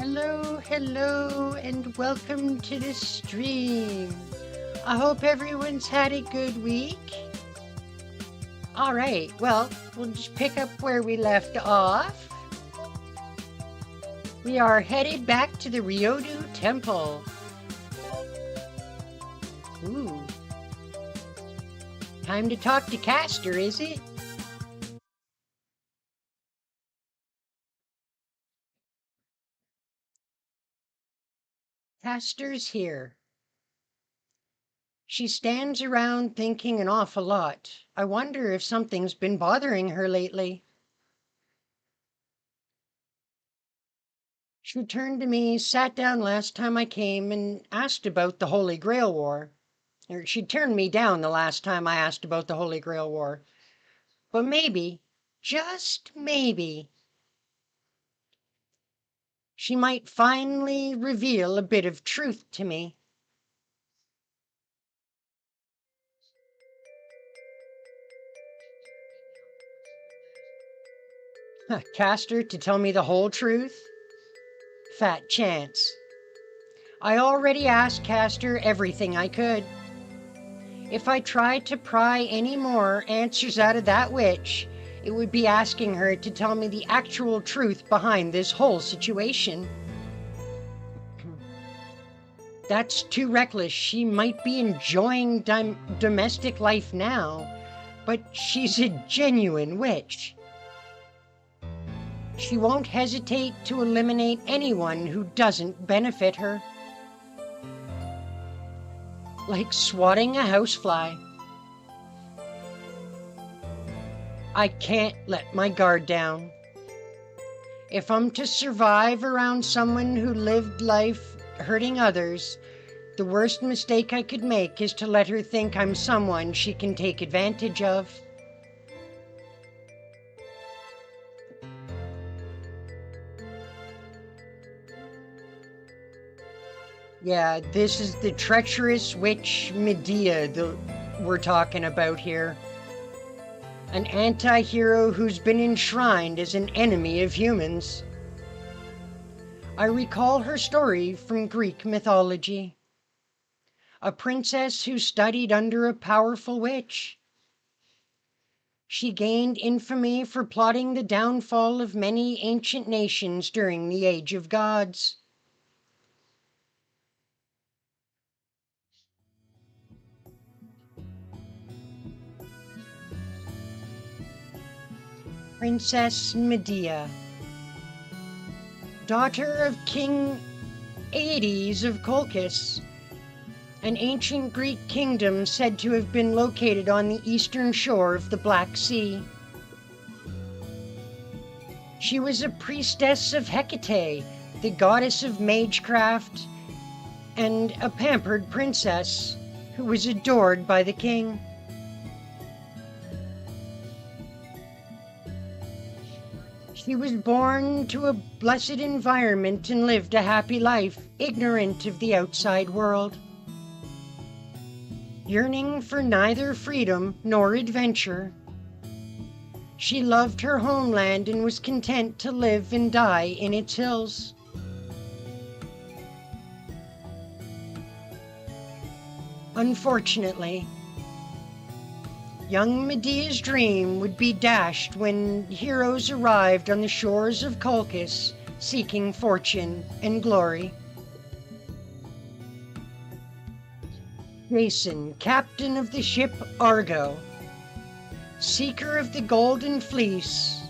Hello, and welcome to the stream. I hope everyone's had a good week. All right, well, we'll just pick up where we left off. We are headed back to the Ryodu Temple. Ooh. Time to talk to Castor, is it? Castor's here. She stands around thinking an awful lot. I wonder if something's been bothering her lately. She turned to me, sat down last time I came, and asked about the Holy Grail War. Or she turned me down the last time I asked about the Holy Grail War. But maybe, just maybe, she might finally reveal a bit of truth to me. Castor to tell me the whole truth? Fat chance. I already asked Castor everything I could. If I tried to pry any more answers out of that witch, it would be asking her to tell me the actual truth behind this whole situation. That's too reckless. She might be enjoying domestic life now, but she's a genuine witch. She won't hesitate to eliminate anyone who doesn't benefit her. Like swatting a housefly. I can't let my guard down. If I'm to survive around someone who lived life hurting others, the worst mistake I could make is to let her think I'm someone she can take advantage of. Yeah, this is the treacherous witch Medea that we're talking about here. An anti-hero who's been enshrined as an enemy of humans. I recall her story from Greek mythology. A princess who studied under a powerful witch. She gained infamy for plotting the downfall of many ancient nations during the Age of Gods. Princess Medea, daughter of King Aedes of Colchis, an ancient Greek kingdom said to have been located on the eastern shore of the Black Sea. She was a priestess of Hecate, the goddess of magecraft, and a pampered princess who was adored by the king. She was born to a blessed environment and lived a happy life, ignorant of the outside world. Yearning for neither freedom nor adventure, she loved her homeland and was content to live and die in its hills. Unfortunately, young Medea's dream would be dashed when heroes arrived on the shores of Colchis seeking fortune and glory. Jason, captain of the ship Argo, seeker of the Golden Fleece,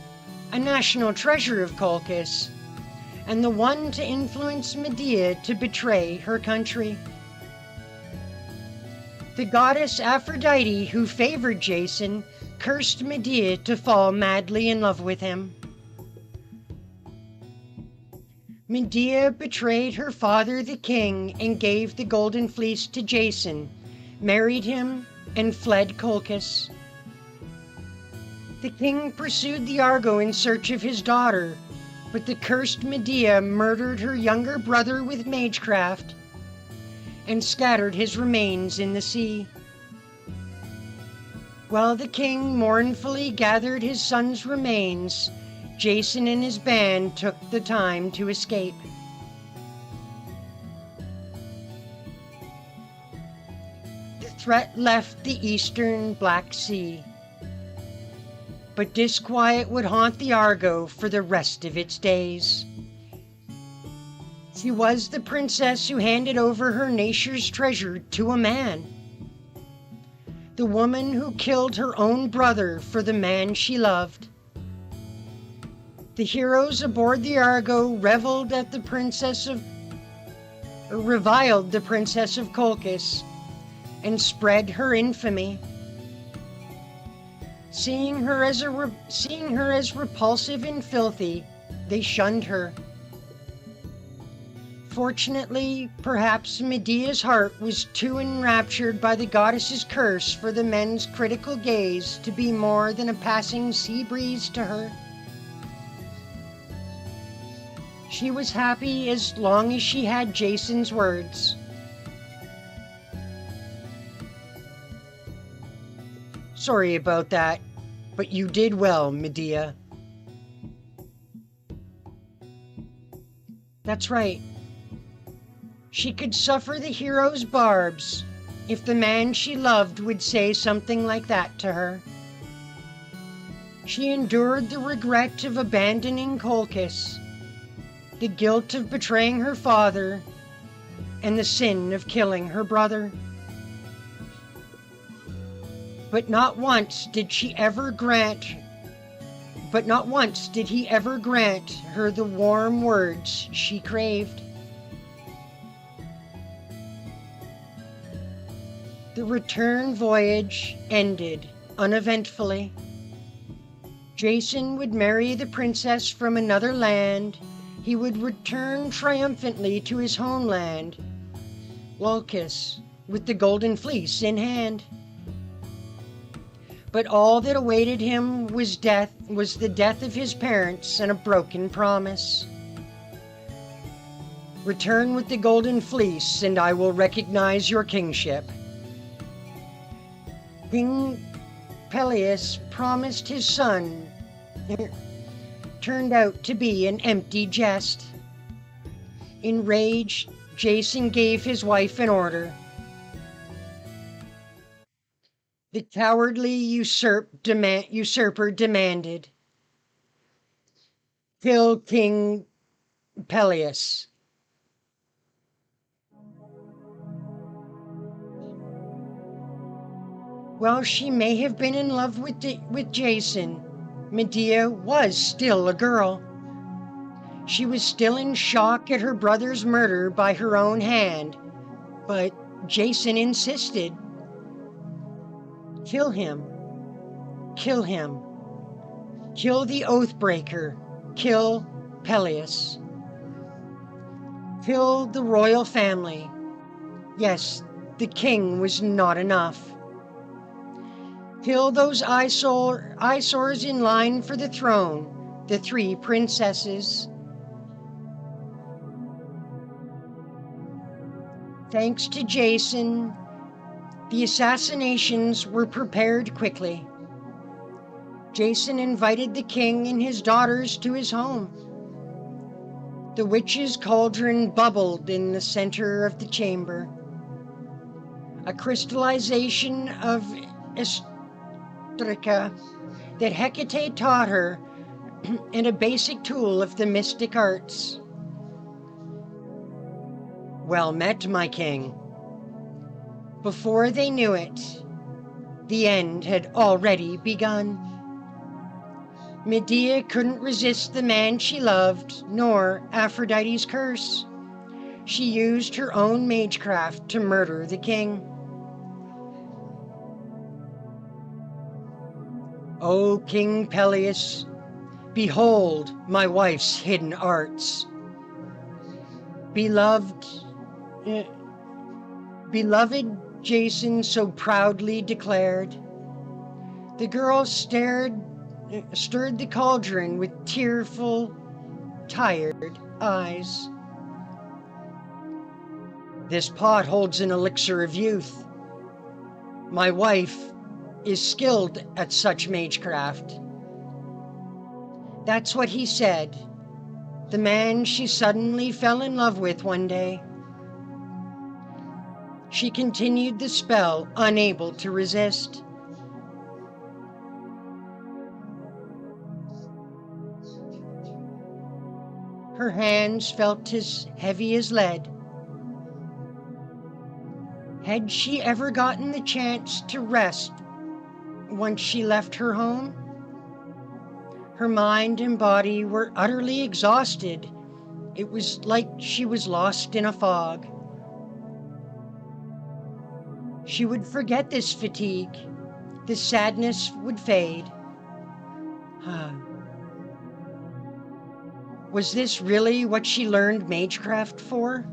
a national treasure of Colchis, and the one to influence Medea to betray her country. The goddess Aphrodite, who favored Jason, cursed Medea to fall madly in love with him. Medea betrayed her father, the king, and gave the Golden Fleece to Jason, married him, and fled Colchis. The king pursued the Argo in search of his daughter, but the cursed Medea murdered her younger brother with magecraft and scattered his remains in the sea. While the king mournfully gathered his son's remains, Jason and his band took the time to escape. threat left the eastern Black Sea. But disquiet would haunt the Argo for the rest of its days. She was the princess who handed over her nature's treasure to a man. The woman who killed her own brother for the man she loved. The heroes aboard the Argo reviled the Princess of Colchis and spread her infamy. Seeing her as repulsive and filthy, they shunned her. Fortunately, perhaps Medea's heart was too enraptured by the goddess's curse for the men's critical gaze to be more than a passing sea breeze to her. She was happy as long as she had Jason's words. Sorry about that, but you did well, Medea. That's right. She could suffer the hero's barbs if the man she loved would say something like that to her. She endured the regret of abandoning Colchis, the guilt of betraying her father, and the sin of killing her brother. But not once did he ever grant her the warm words she craved. The return voyage ended uneventfully. Jason would marry the princess from another land. He would return triumphantly to his homeland, Colchis, with the golden fleece in hand. But all that awaited him was the death of his parents and a broken promise. Return with the golden fleece, and I will recognize your kingship. King Peleus promised his son. Turned out to be an empty jest. Enraged, Jason gave his wife an order. The cowardly usurper demanded, "Kill King Peleus." While she may have been in love with Jason, Medea was still a girl. She was still in shock at her brother's murder by her own hand, but Jason insisted. Kill him. Kill him. Kill the Oathbreaker. Kill Peleus. Kill the royal family. Yes, the king was not enough. Kill those eyesores in line for the throne, the 3 princesses. Thanks to Jason, the assassinations were prepared quickly. Jason invited the king and his daughters to his home. The witch's cauldron bubbled in the center of the chamber. A crystallization of that Hecate taught her, and a basic tool of the mystic arts. Well met, my king. Before they knew it, the end had already begun. Medea couldn't resist the man she loved, nor Aphrodite's curse. She used her own magecraft to murder the king. O King Peleus, behold my wife's hidden arts. Beloved Jason so proudly declared. The girl stirred the cauldron with tearful, tired eyes. This pot holds an elixir of youth. My wife is skilled at such magecraft. That's what he said, the man she suddenly fell in love with one day. She continued the spell, unable to resist. Her hands felt as heavy as lead. Had she ever gotten the chance to rest once she left her home? Her mind and body were utterly exhausted. It was like she was lost in a fog. She would forget this fatigue. The sadness would fade. Was this really what she learned magecraft for?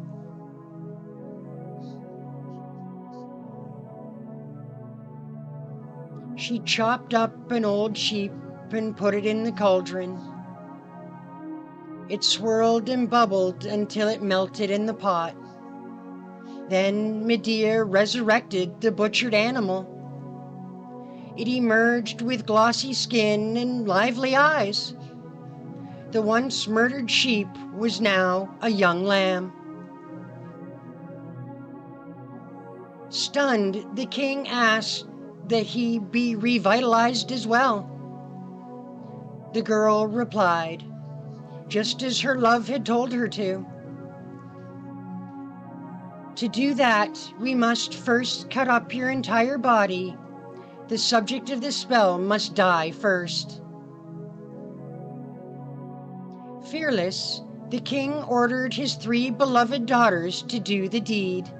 She chopped up an old sheep and put it in the cauldron. It swirled and bubbled until it melted in the pot. Then Medea resurrected the butchered animal. It emerged with glossy skin and lively eyes. The once murdered sheep was now a young lamb. Stunned, the king asked that he be revitalized as well. The girl replied, just as her love had told her to. To do that, we must first cut up your entire body. The subject of the spell must die first. Fearless, the king ordered his 3 beloved daughters to do the deed.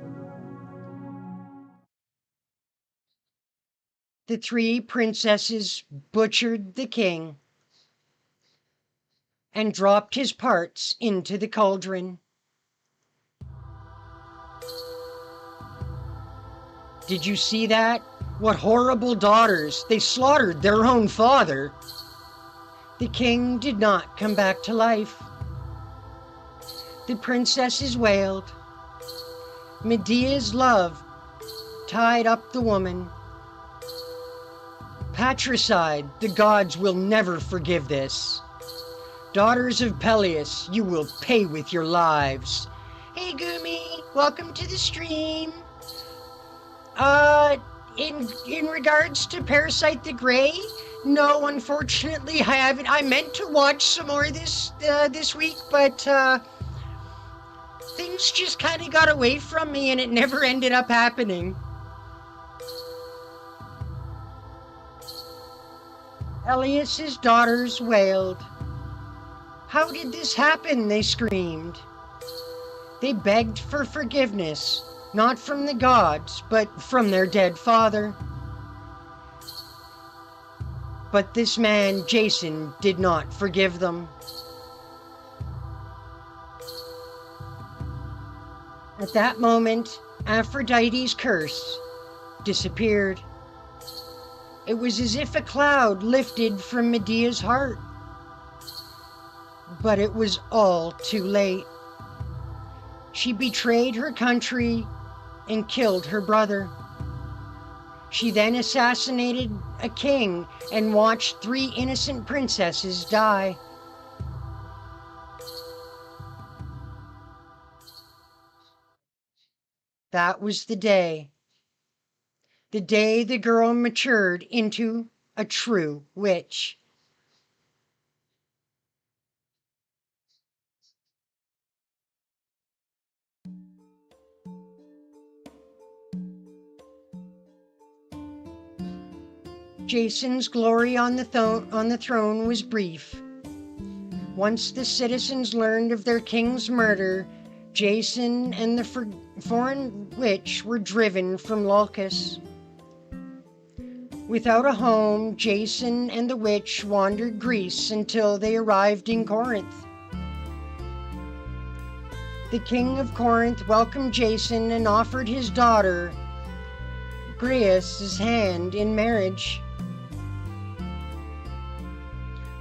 The 3 princesses butchered the king and dropped his parts into the cauldron. Did you see that? What horrible daughters! They slaughtered their own father. The king did not come back to life. The princesses wailed. Medea's love tied up the woman. Patricide, the gods will never forgive this. Daughters of Peleus, you will pay with your lives. Hey Gumi, welcome to the stream. In regards to Parasite the Grey, no, unfortunately I haven't. I meant to watch some more this week, but things just kind of got away from me and it never ended up happening. Peleus's daughters wailed. How did this happen? They screamed. They begged for forgiveness, not from the gods, but from their dead father. But this man, Jason, did not forgive them. At that moment, Aphrodite's curse disappeared. It was as if a cloud lifted from Medea's heart. But it was all too late. She betrayed her country and killed her brother. She then assassinated a king and watched 3 innocent princesses die. That was the day the girl matured into a true witch. Jason's glory on the throne was brief. Once the citizens learned of their king's murder, Jason and the foreign witch were driven from Lolkis. Without a home, Jason and the witch wandered Greece until they arrived in Corinth. The king of Corinth welcomed Jason and offered his daughter, Greus' hand in marriage.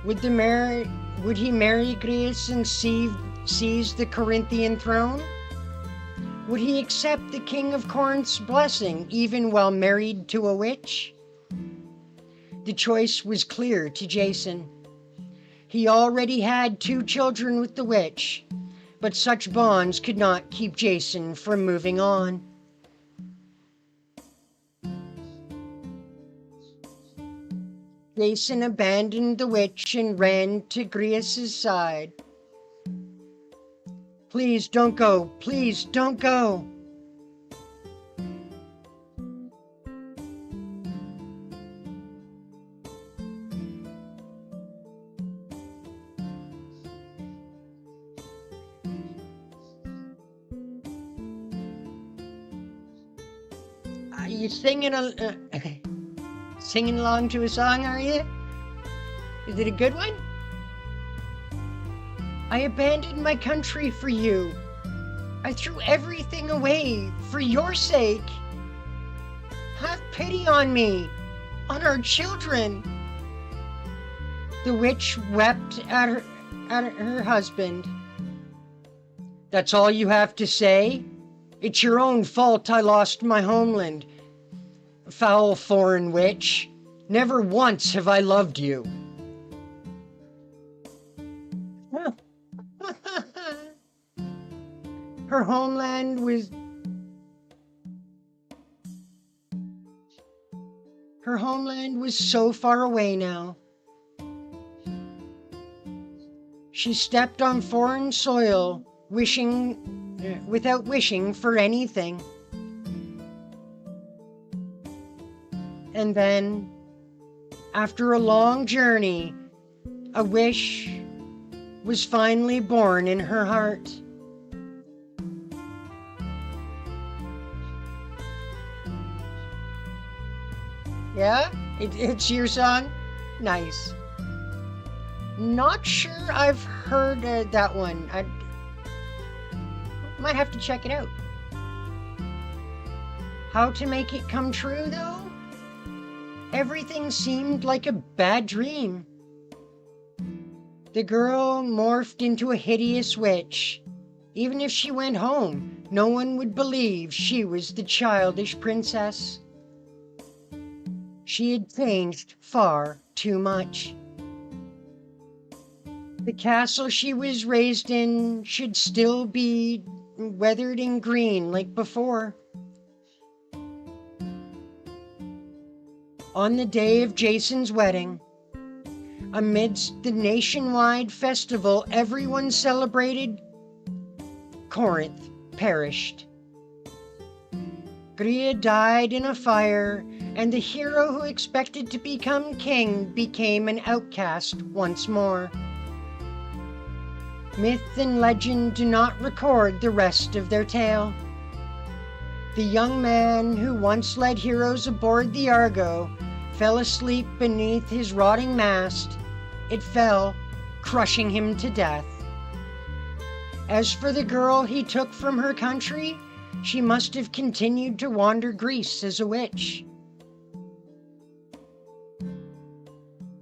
Would he marry Greus and seize the Corinthian throne? Would he accept the king of Corinth's blessing even while married to a witch? The choice was clear to Jason. He already had 2 children with the witch, but such bonds could not keep Jason from moving on. Jason abandoned the witch and ran to Grius' side. Please don't go. Please don't go. Are you singing singing along to a song, are you? Is it a good one? I abandoned my country for you. I threw everything away for your sake. Have pity on me, on our children. The witch wept at her husband. That's all you have to say? It's your own fault I lost my homeland. Foul foreign witch, never once have I loved you. Her homeland was so far away now. She stepped on foreign soil, without wishing for anything. And then, after a long journey, a wish was finally born in her heart. Yeah? It's your song? Nice. Not sure I've heard that one. I might have to check it out. How to make it come true, though? Everything seemed like a bad dream. The girl morphed into a hideous witch. Even if she went home, no one would believe she was the childish princess. She had changed far too much. The castle she was raised in should still be weathered and green like before. On the day of Jason's wedding, amidst the nationwide festival everyone celebrated, Corinth perished. Gria died in a fire, and the hero who expected to become king became an outcast once more. Myth and legend do not record the rest of their tale. The young man who once led heroes aboard the Argo fell asleep beneath his rotting mast. It fell, crushing him to death. As for the girl he took from her country, she must have continued to wander Greece as a witch.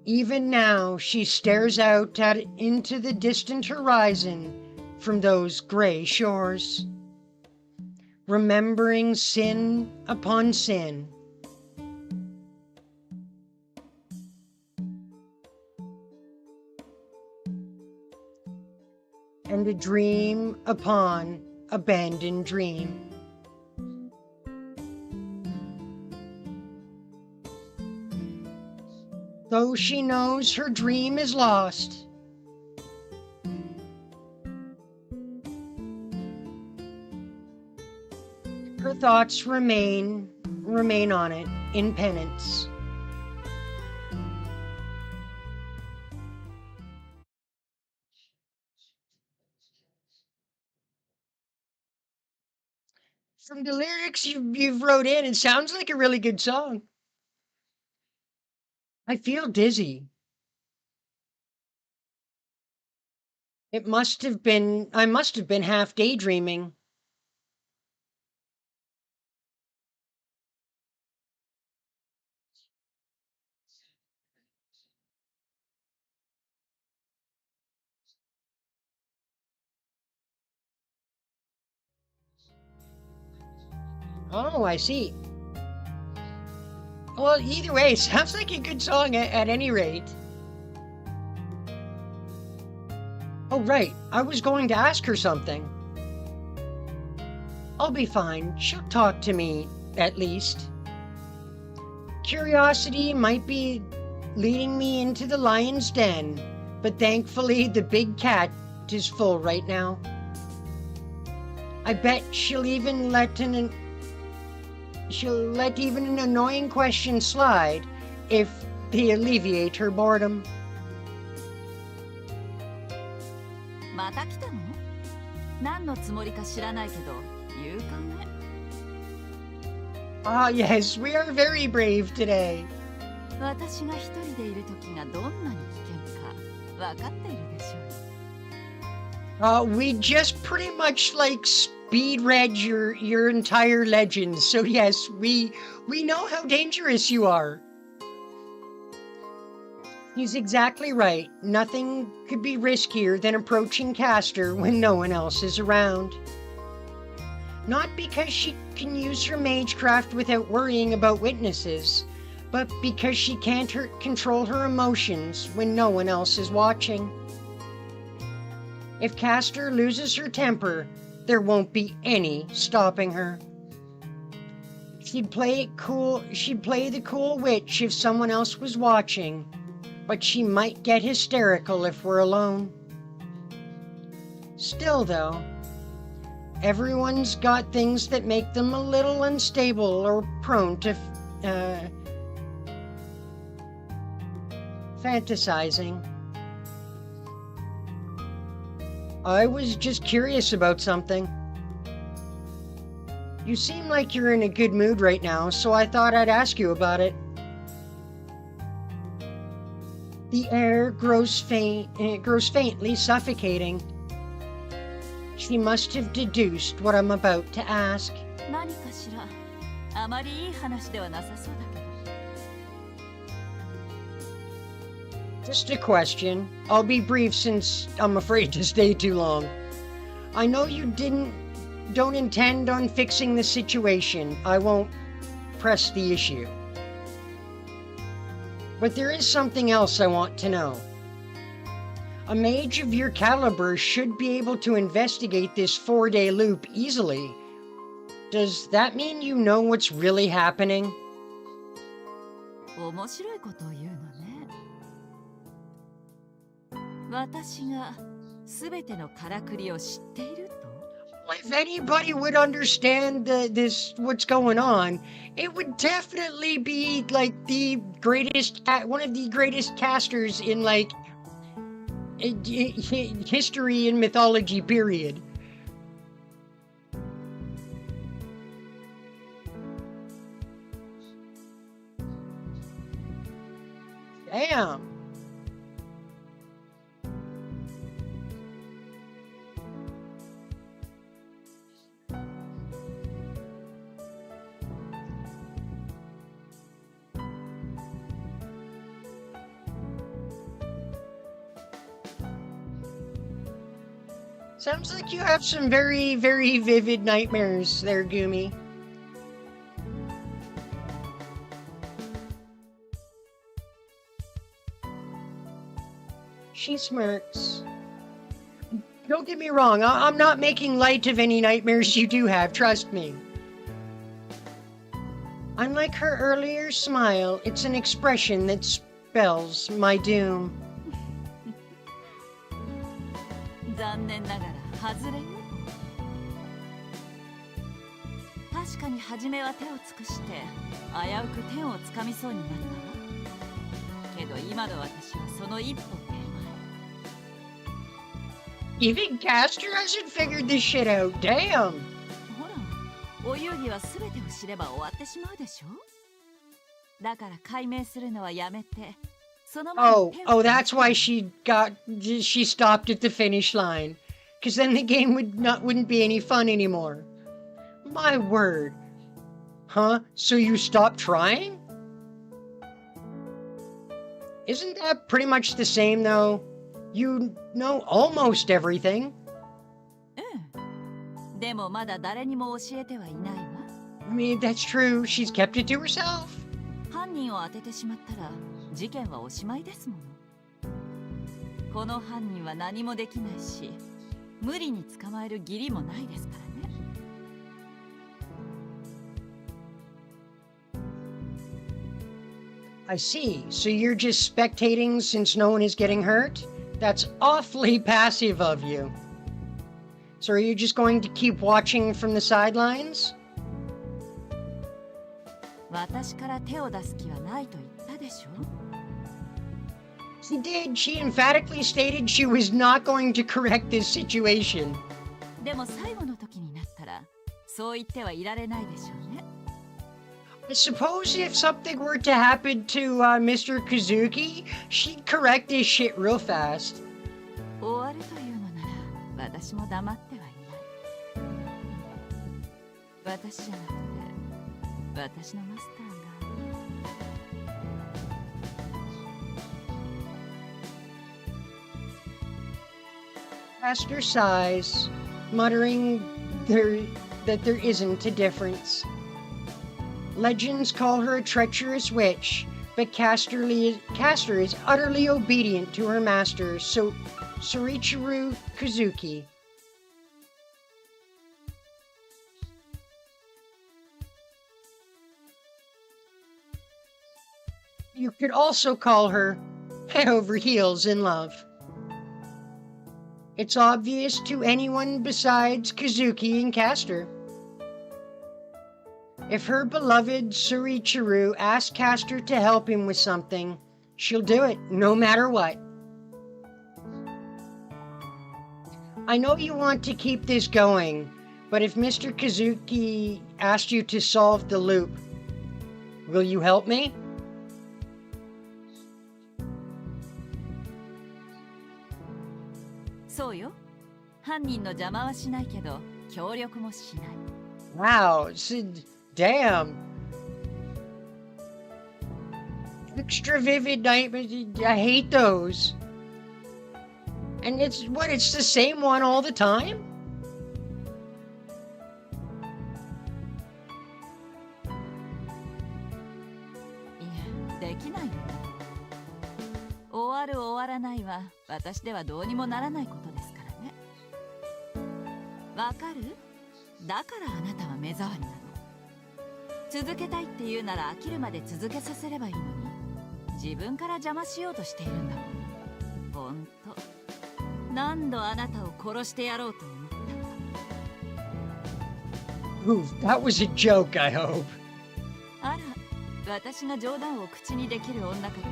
Even now, she stares out into the distant horizon from those gray shores, remembering sin upon sin. And a dream upon abandoned dream. Though she knows her dream is lost, her thoughts remain on it in penance. From the lyrics you've wrote in, it sounds like a really good song. I feel dizzy. I must have been half daydreaming. Oh, I see. Well, either way, sounds like a good song at any rate. Oh, right. I was going to ask her something. I'll be fine. She'll talk to me, at least. Curiosity might be leading me into the lion's den, but thankfully the big cat is full right now. I bet she'll let even an annoying question slide if they alleviate her boredom. また来たの？何のつもりか知らないけど、勇敢ね。Ah, yes, we are very brave today. 私が一人でいる時がどんなに危険か分かっているでしょう。We just pretty much like speed read your entire legend, so yes, we know how dangerous you are. He's exactly right. Nothing could be riskier than approaching Castor when no one else is around. Not because she can use her magecraft without worrying about witnesses, but because she can't control her emotions when no one else is watching. If Castor loses her temper, there won't be any stopping her. She'd play the cool witch if someone else was watching, but she might get hysterical if we're alone. Still though, everyone's got things that make them a little unstable or prone to fantasizing. I was just curious about something. You seem like you're in a good mood right now, so I thought I'd ask you about it. The air grows faintly suffocating. She must have deduced what I'm about to ask. 何かしら、あまりいい話ではなさそうだけど。Just a question. I'll be brief since I'm afraid to stay too long. I know you don't intend on fixing the situation. I won't press the issue. But there is something else I want to know. A mage of your caliber should be able to investigate this 4-day loop easily. Does that mean you know what's really happening? 面白いことを言うのね。私がすべてのからくりを知っていると？ If anybody would understand what's going on, it would definitely be like one of the greatest casters in like history and mythology, period. Damn. Sounds like you have some very, very vivid nightmares there, Gumi. She smirks. Don't get me wrong, I'm not making light of any nightmares you do have, trust me. Unlike her earlier smile, it's an expression that spells my doom. 残念ながら外れよ。確かに初めは手を尽くして危うく天をつかみそうになったわ。けど今の私はその一歩手前。Even Castor hasn't figured this shit out. Damn. ほら、お遊戯は全てを知れば終わってしまうでしょ。だから解明するのはやめて。Oh, that's why she stopped at the finish line. Because then the game wouldn't be any fun anymore. My word. Huh? So you stopped trying? Isn't that pretty much the same, though? You know almost everything. うん。でもまだ誰にも教えてはいないわ。I mean, that's true. She's kept it to herself. 犯人を当ててしまったら事件はおしまいですもの。この犯人は何もできないし、無理に捕まえる義理もないですからね。I see. So you're just spectating since no one is getting hurt? That's awfully passive of you. So are you just going to keep watching from the sidelines? 私から手を出す気はないと言ったでしょ She did. She emphatically stated she was not going to correct this situation. でも最後の時になったらそう言ってはいられないでしょうね I suppose if something were to happen to Mr. Kazuki, she'd correct this shit real fast. 終わるというのなら私も黙ってはいない私じゃなくて私のマスターが Master sighs, muttering that there isn't a difference. Legends call her a treacherous witch, but Castor is utterly obedient to her master, Sorichiro Kazuki. You could also call her head over heels in love. It's obvious to anyone besides Kazuki and Castor. If her beloved Sorichiro asks Castor to help him with something, she'll do it, no matter what. I know you want to keep this going, but if Mr. Kazuki asked you to solve the loop, will you help me? So, よ犯人の邪魔はしないけど協力もしない Wow, damn. Extra vivid nightmares, I hate those. And it's the same one all the time? いやできないよ終わる終わらないは私ではどうにもならないことですからねわかるだからあなたは目障りなの続けたいって言うなら飽きるまで続けさせればいいのに自分から邪魔しようとしているんだもんほんと何度あなたを殺してやろうと思ったか Ooh, that was a joke, I hope. あら私が冗談を口にできる女かどうか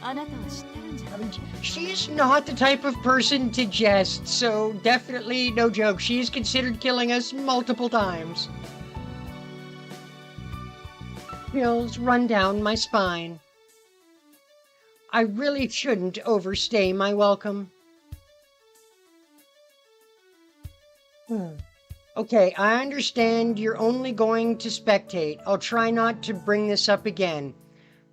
あなたは知ってるんじゃない She is not the type of person to jest, so definitely no joke. She has considered killing us multiple times. Chills run down my spine. I really shouldn't overstay my welcome. Okay, I understand you're only going to spectate. I'll try not to bring this up again.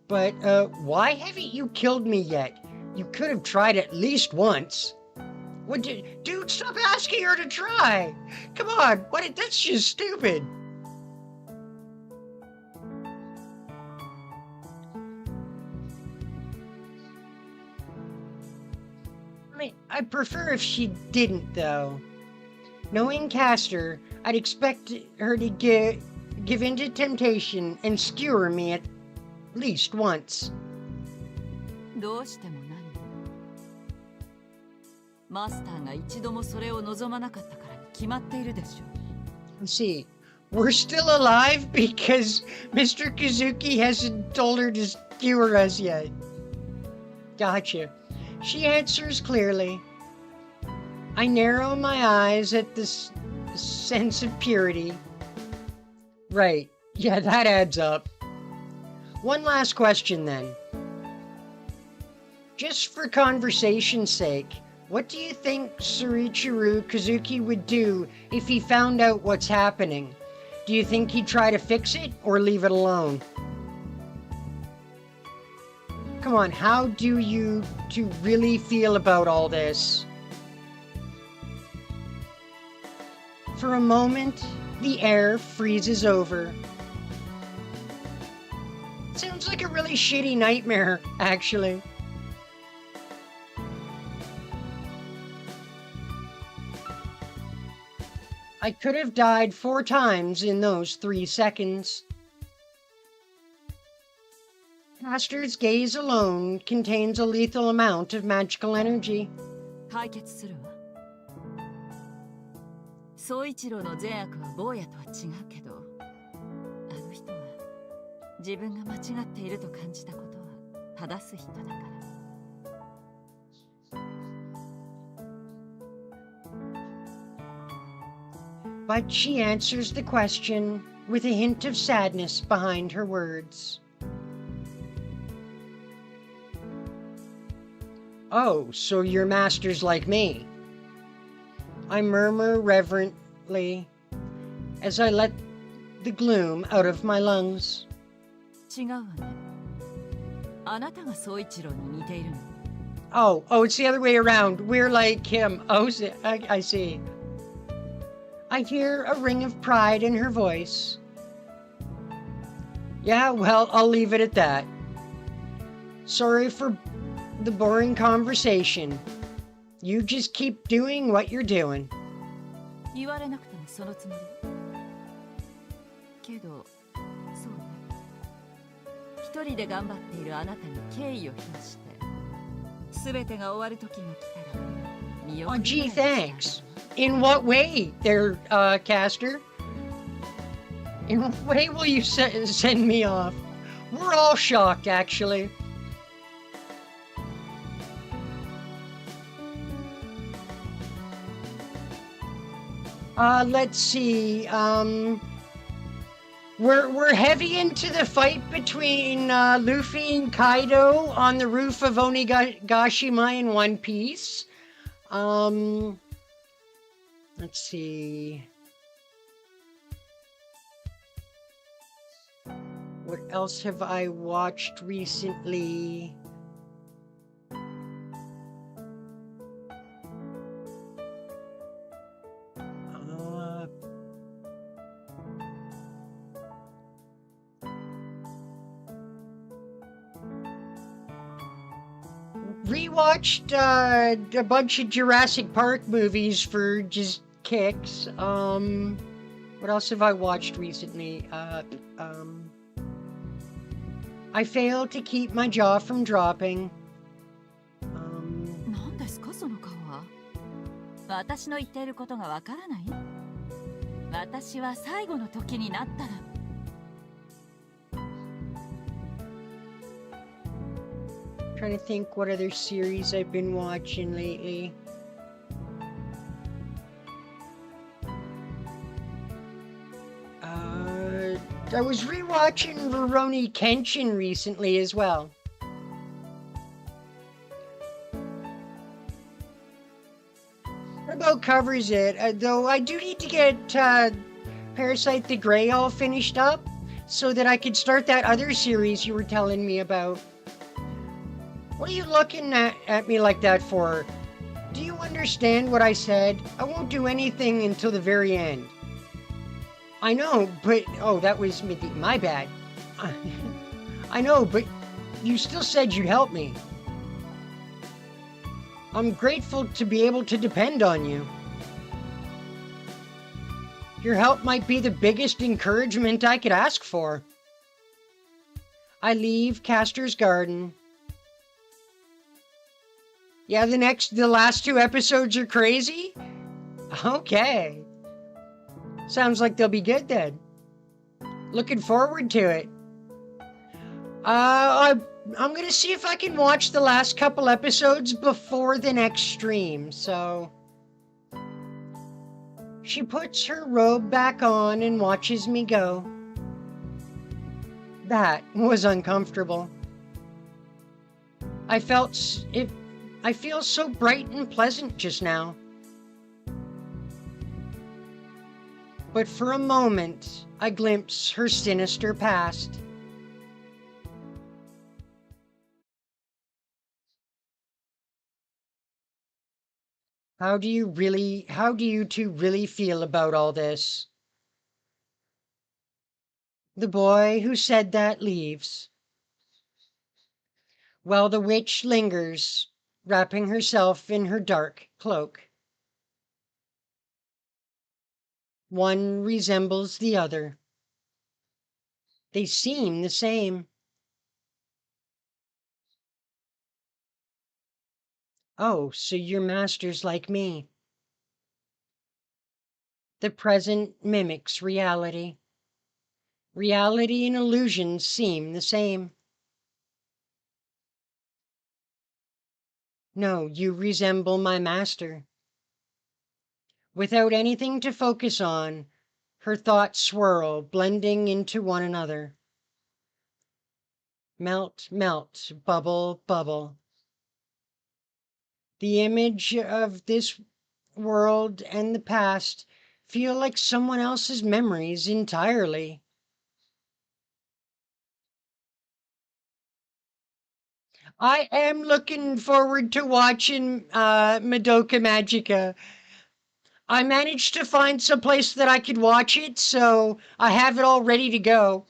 But, why haven't you killed me yet? You could have tried at least once. Dude, stop asking her to try! Come on, that's just stupid. I mean, I'd prefer if she didn't, though. Knowing Castor, I'd expect her to give in to temptation and skewer me at least once. どうしても何マスターが一度もそれを望まなかったからに決まっているでしょ See, we're still alive because Mr. Kazuki hasn't told her to skewer us yet. Gotcha. She answers clearly. I narrow my eyes at this sense of purity. Right. Yeah, that adds up. One last question then. Just for conversation's sake, what do you think Sorichiro Kazuki would do if he found out what's happening? Do you think he'd try to fix it or leave it alone? Come on, how do you two really feel about all this? For a moment, the air freezes over. Sounds like a really shitty nightmare, actually. I could have died 4 times in those 3 seconds. Master's gaze alone contains a lethal amount of magical energy. 解決するわ。宗一郎の善悪は坊やとは違うけど、あの人は自分が間違っていると感じたことは正す人だから。But she answers the question with a hint of sadness behind her words. Oh, so your master's like me. I murmur reverently as I let the gloom out of my lungs. 違うわね。あなたが宗一郎に似ているの。Oh, it's the other way around. We're like him. Oh, I see. I hear a ring of pride in her voice. Yeah, well, I'll leave it at that. Sorry for the boring conversation. You just keep doing what you're doing. 言われなくてもそのつもり。けど、そうね。一人で頑張っているあなたに敬意を表して、すべてが終わる時が来たら、見送り。Oh, gee, thanks. In what way, there, Caster? In what way will you send me off? We're all shocked, actually. Let's see. We're heavy into the fight between Luffy and Kaido on the roof of Onigashima in One Piece. Let's see. What else have I watched recently? Rewatched a bunch of Jurassic Park movies for just kicks. What else have I watched recently? I failed to keep my jaw from dropping. 何ですかその顔は。私の言っていることがわからない？私は最後の時になったら。Trying to think what other series I've been watching lately. I was rewatching Rurouni Kenshin recently as well. That about covers it, though I do need to get Parasite the Grey all finished up so that I could start that other series you were telling me about. What are you looking at me like that for? Do you understand what I said? I won't do anything until the very end. I know, but... Oh, that was my bad. I know, but you still said you'd help me. I'm grateful to be able to depend on you. Your help might be the biggest encouragement I could ask for. I leave Castor's garden. Yeah, the last two episodes are crazy? Okay. Sounds like they'll be good then. Looking forward to it. I'm gonna see if I can watch the last couple episodes before the next stream, so... She puts her robe back on and watches me go. That was uncomfortable. I feel so bright and pleasant just now. But for a moment, I glimpse her sinister past. How do you two really feel about all this? The boy who said that leaves. While the witch lingers, wrapping herself in her dark cloak. One resembles the other. They seem the same. Oh, so your master's like me. The present mimics reality. Reality and illusions seem the same. No, you resemble my master. Without anything to focus on, her thoughts swirl, blending into one another. Melt, melt, bubble, bubble. The image of this world and the past feel like someone else's memories entirely. I am looking forward to watching Madoka Magica. I managed to find some place that I could watch it, so I have it all ready to go.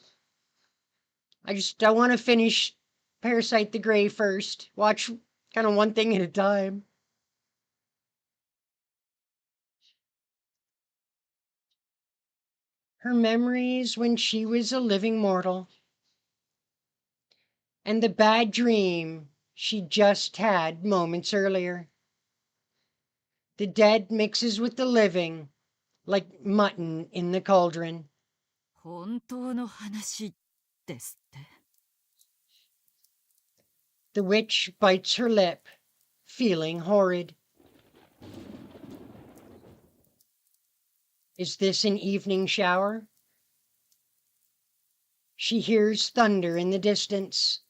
I want to finish Parasite the Grey first. Watch kind of one thing at a time. Her memories when she was a living mortal, and the bad dream she just had moments earlier. The dead mixes with the living like mutton in the cauldron. 本当の話ですって。 The witch bites her lip, feeling horrid. Is this an evening shower? She hears thunder in the distance.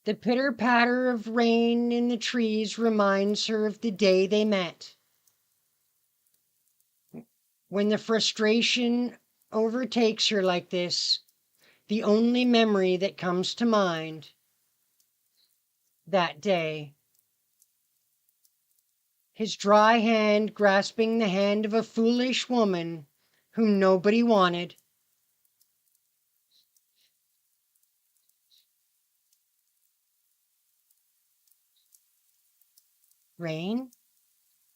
The pitter-patter of rain in the trees reminds her of the day they met. When the frustration overtakes her like this, the only memory that comes to mind, that day. His dry hand grasping the hand of a foolish woman whom nobody wanted. Rain?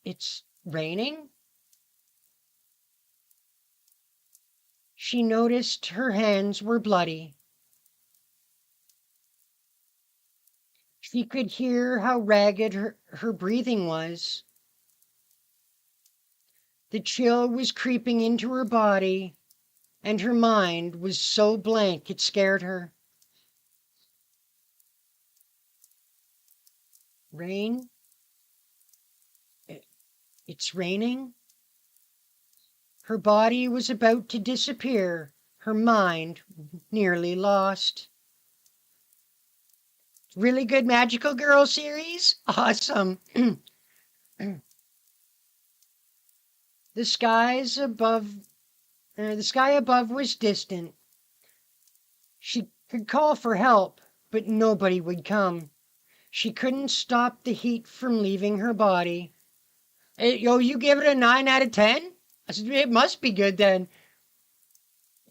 It's raining? She noticed her hands were bloody. She could hear how ragged her breathing was. The chill was creeping into her body, and her mind was so blank it scared her. Rain? It's raining? Her body was about to disappear, her mind nearly lost. Really good Magical Girl series? Awesome. The skies above, the sky above was distant. She could call for help, but nobody would come. She couldn't stop the heat from leaving her body. You give it a 9 out of 10? I said, it must be good then.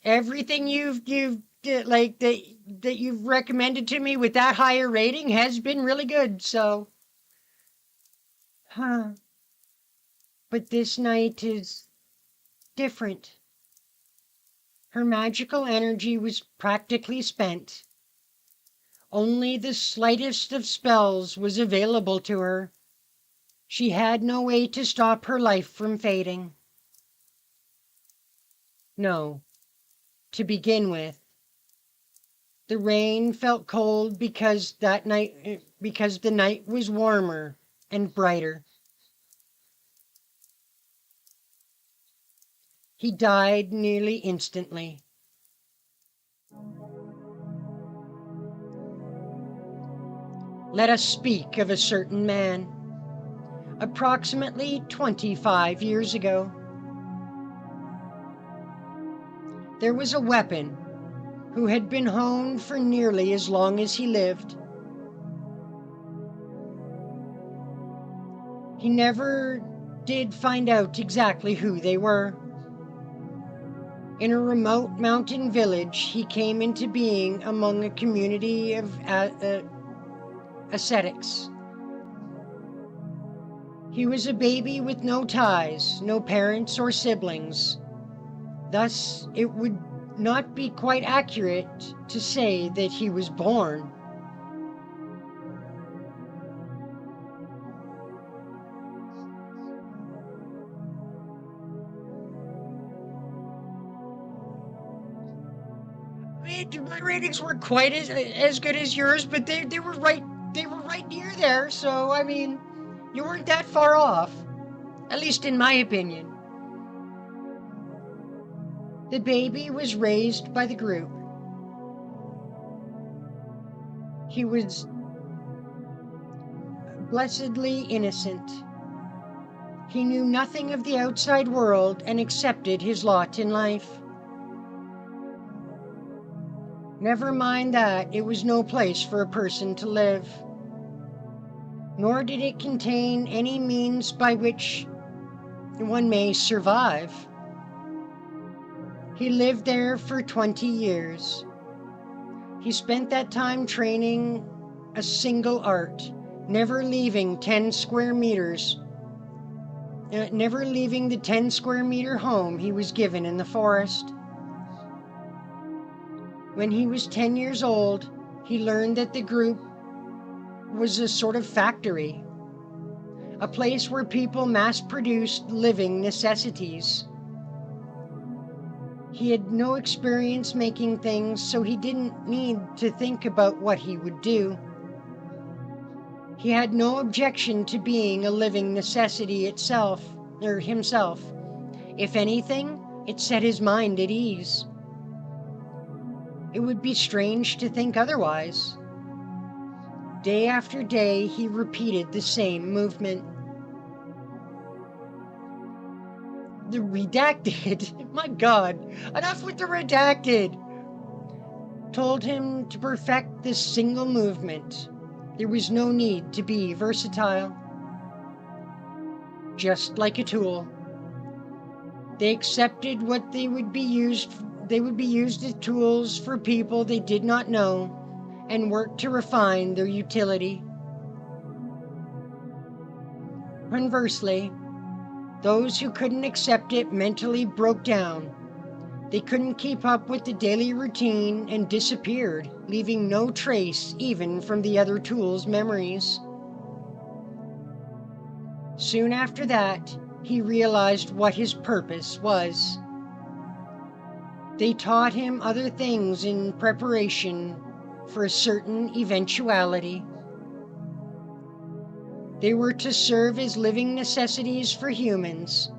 Everything you've like that you've recommended to me with that higher rating has been really good. So, but this night is different. Her magical energy was practically spent. Only the slightest of spells was available to her. She had no way to stop her life from fading. No, to begin with. The rain felt cold because the night was warmer and brighter. He died nearly instantly. Let us speak of a certain man. Approximately 25 years ago, there was a weapon who had been honed for nearly as long as he lived. He never did find out exactly who they were. In a remote mountain village, he came into being among a community of ascetics. He was a baby with no ties, no parents or siblings. Thus, it would not be quite accurate to say that he was born. my ratings weren't quite as good as yours, but they were right near there. So I mean, you weren't that far off, at least in my opinion. The baby was raised by the group. He was blessedly innocent. He knew nothing of the outside world and accepted his lot in life. Never mind that it was no place for a person to live, nor did it contain any means by which one may survive. He lived there for 20 years. He spent that time training a single art, never leaving 10 square meters, never leaving the 10 square meter home he was given in the forest. When he was 10 years old, he learned that the group was a sort of factory, a place where people mass-produced living necessities. He had no experience making things, so he didn't need to think about what he would do. He had no objection to being a living necessity itself, or himself. If anything, it set his mind at ease. It would be strange to think otherwise. Day after day, he repeated the same movement. The redacted, my God, enough with the redacted, told him to perfect this single movement. There was no need to be versatile. Just like a tool. They accepted what they would be used as tools for people they did not know, and worked to refine their utility. Conversely, those who couldn't accept it mentally broke down. They couldn't keep up with the daily routine and disappeared, leaving no trace even from the other tools' memories. Soon after that, he realized what his purpose was. They taught him other things in preparation for a certain eventuality. They were to serve as living necessities for humans,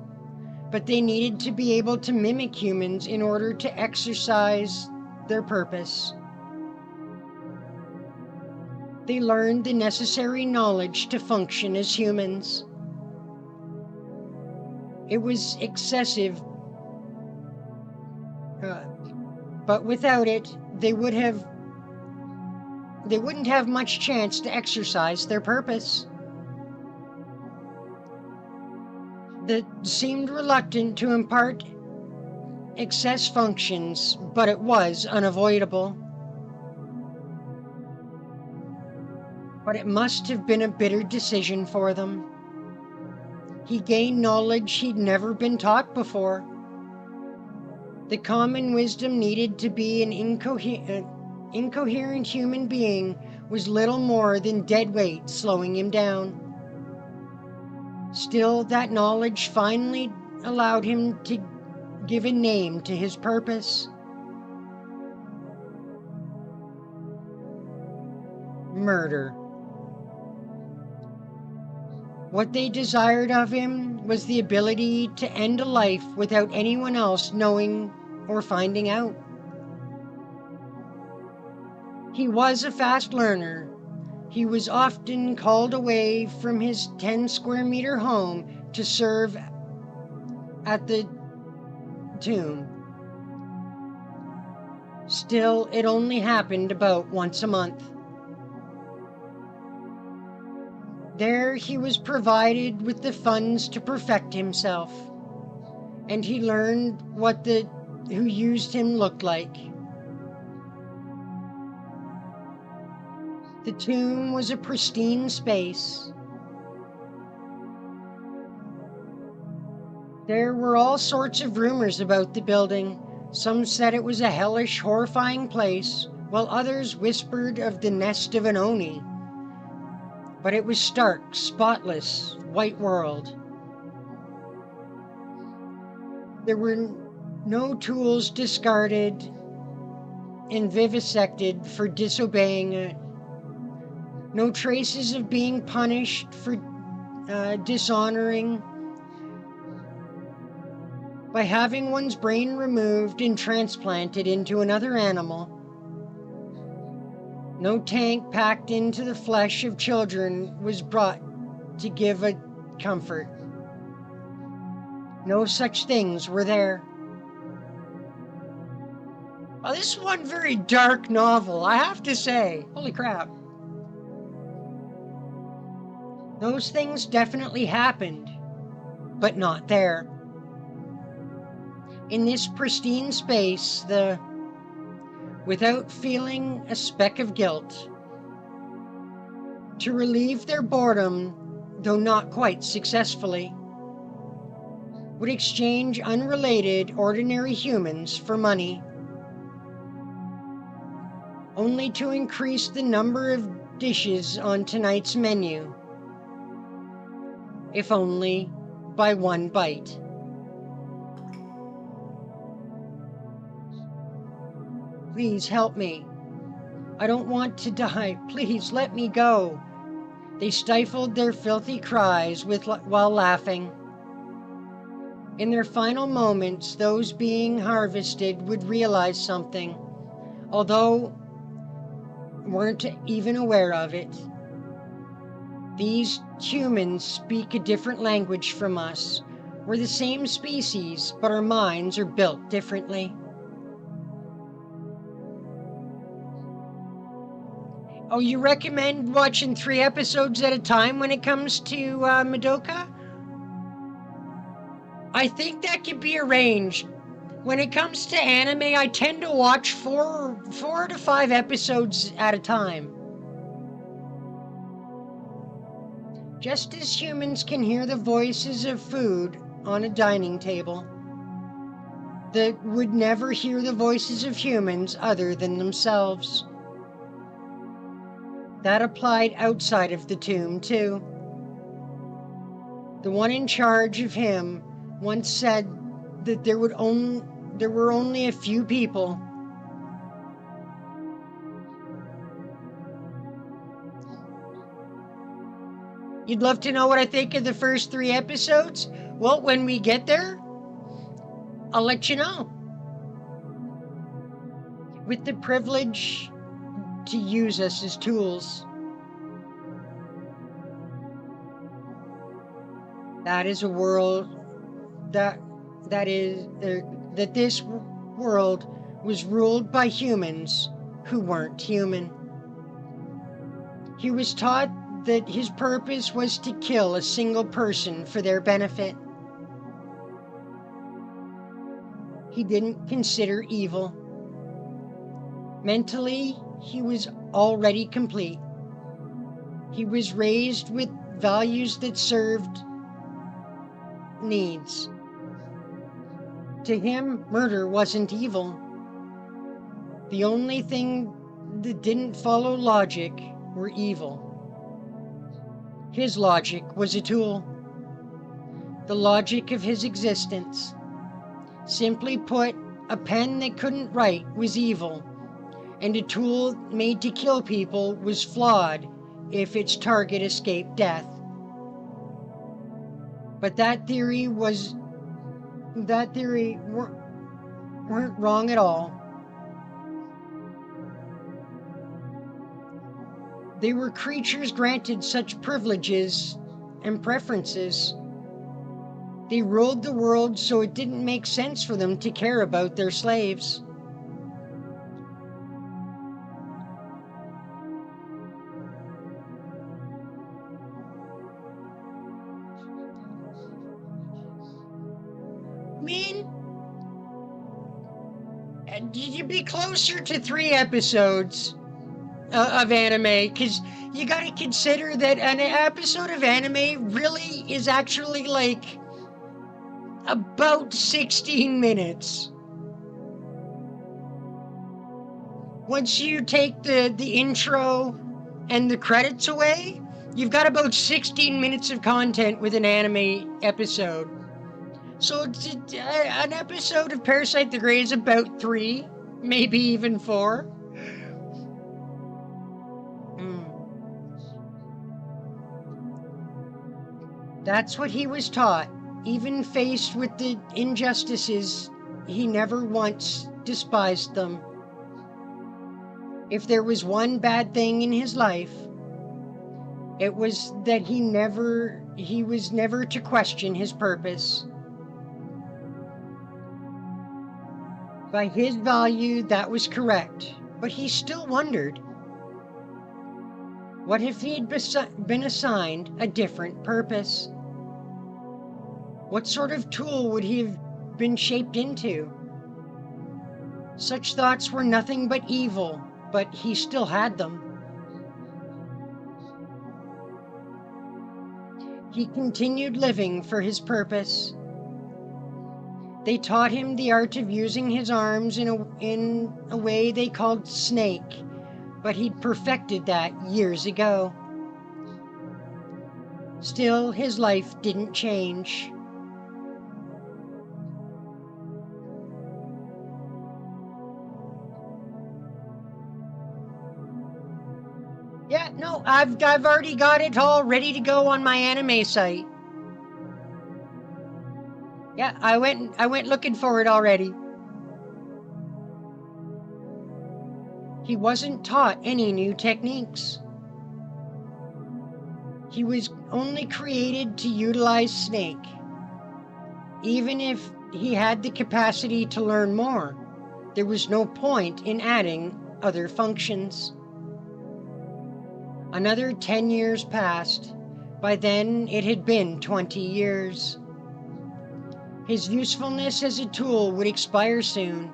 but they needed to be able to mimic humans in order to exercise their purpose. They learned the necessary knowledge to function as humans. It was excessive, but without it, they wouldn't have much chance to exercise their purpose. That seemed reluctant to impart excess functions, but it was unavoidable. But it must have been a bitter decision for them. He gained knowledge he'd never been taught before. The common wisdom needed to be an incoherent human being was little more than dead weight slowing him down. Still, that knowledge finally allowed him to give a name to his purpose. Murder. What they desired of him was the ability to end a life without anyone else knowing or finding out. He was a fast learner. He was often called away from his 10 square meter home to serve at the tomb. Still, it only happened about once a month. There he was provided with the funds to perfect himself, and he learned what who used him looked like. The tomb was a pristine space. There were all sorts of rumors about the building. Some said it was a hellish, horrifying place, while others whispered of the nest of an Oni. But it was stark, spotless, white world. There were no tools discarded, and vivisected for disobeying it. No traces of being punished for dishonoring by having one's brain removed and transplanted into another animal. No tank packed into the flesh of children was brought to give a comfort. No such things were there. Well, this is one very dark novel, I have to say. Holy crap. Those things definitely happened, but not there. In this pristine space, without feeling a speck of guilt, to relieve their boredom, though not quite successfully, would exchange unrelated, ordinary humans for money, only to increase the number of dishes on tonight's menu, if only by one bite. Please help me. I don't want to die. Please let me go. They stifled their filthy cries while laughing. In their final moments, those being harvested would realize something, although weren't even aware of it. These humans speak a different language from us. We're the same species, but our minds are built differently. Oh, you recommend watching 3 episodes at a time when it comes to Madoka? I think that could be arranged. When it comes to anime, I tend to watch 4 to 5 episodes at a time. Just as humans can hear the voices of food on a dining table, that would never hear the voices of humans other than themselves. That applied outside of the tomb, too. The one in charge of him once said that there were only a few people. You'd love to know what I think of the first 3 episodes? Well, when we get there, I'll let you know. With the privilege to use us as tools. That is a world that this world was ruled by humans who weren't human. He was taught that his purpose was to kill a single person for their benefit. He didn't consider evil. Mentally, he was already complete. He was raised with values that served needs. To him, murder wasn't evil. The only thing that didn't follow logic were evil. His logic was a tool. The logic of his existence. Simply put, a pen that couldn't write was evil, and a tool made to kill people was flawed if its target escaped death. But that theory weren't wrong at all. They were creatures granted such privileges and preferences. They ruled the world, so it didn't make sense for them to care about their slaves. You'd be closer to 3 episodes of anime, because you gotta consider that an episode of anime really is actually like about 16 minutes. Once you take the intro and the credits away, you've got about 16 minutes of content with an anime episode. So an episode of Parasite the Grey is about 3 Maybe even 4. That's what he was taught. Even faced with the injustices, he never once despised them. If there was one bad thing in his life, it was that he was never to question his purpose. By his value, that was correct, but he still wondered. What if he had been assigned a different purpose? What sort of tool would he have been shaped into? Such thoughts were nothing but evil, but he still had them. He continued living for his purpose. They taught him the art of using his arms in a way they called snake, but he'd perfected that years ago. Still, his life didn't change. Yeah, no, I've already got it all ready to go on my anime site. Yeah, I went looking for it already. He wasn't taught any new techniques. He was only created to utilize Snake. Even if he had the capacity to learn more, there was no point in adding other functions. Another 10 years passed. By then, it had been 20 years. His usefulness as a tool would expire soon.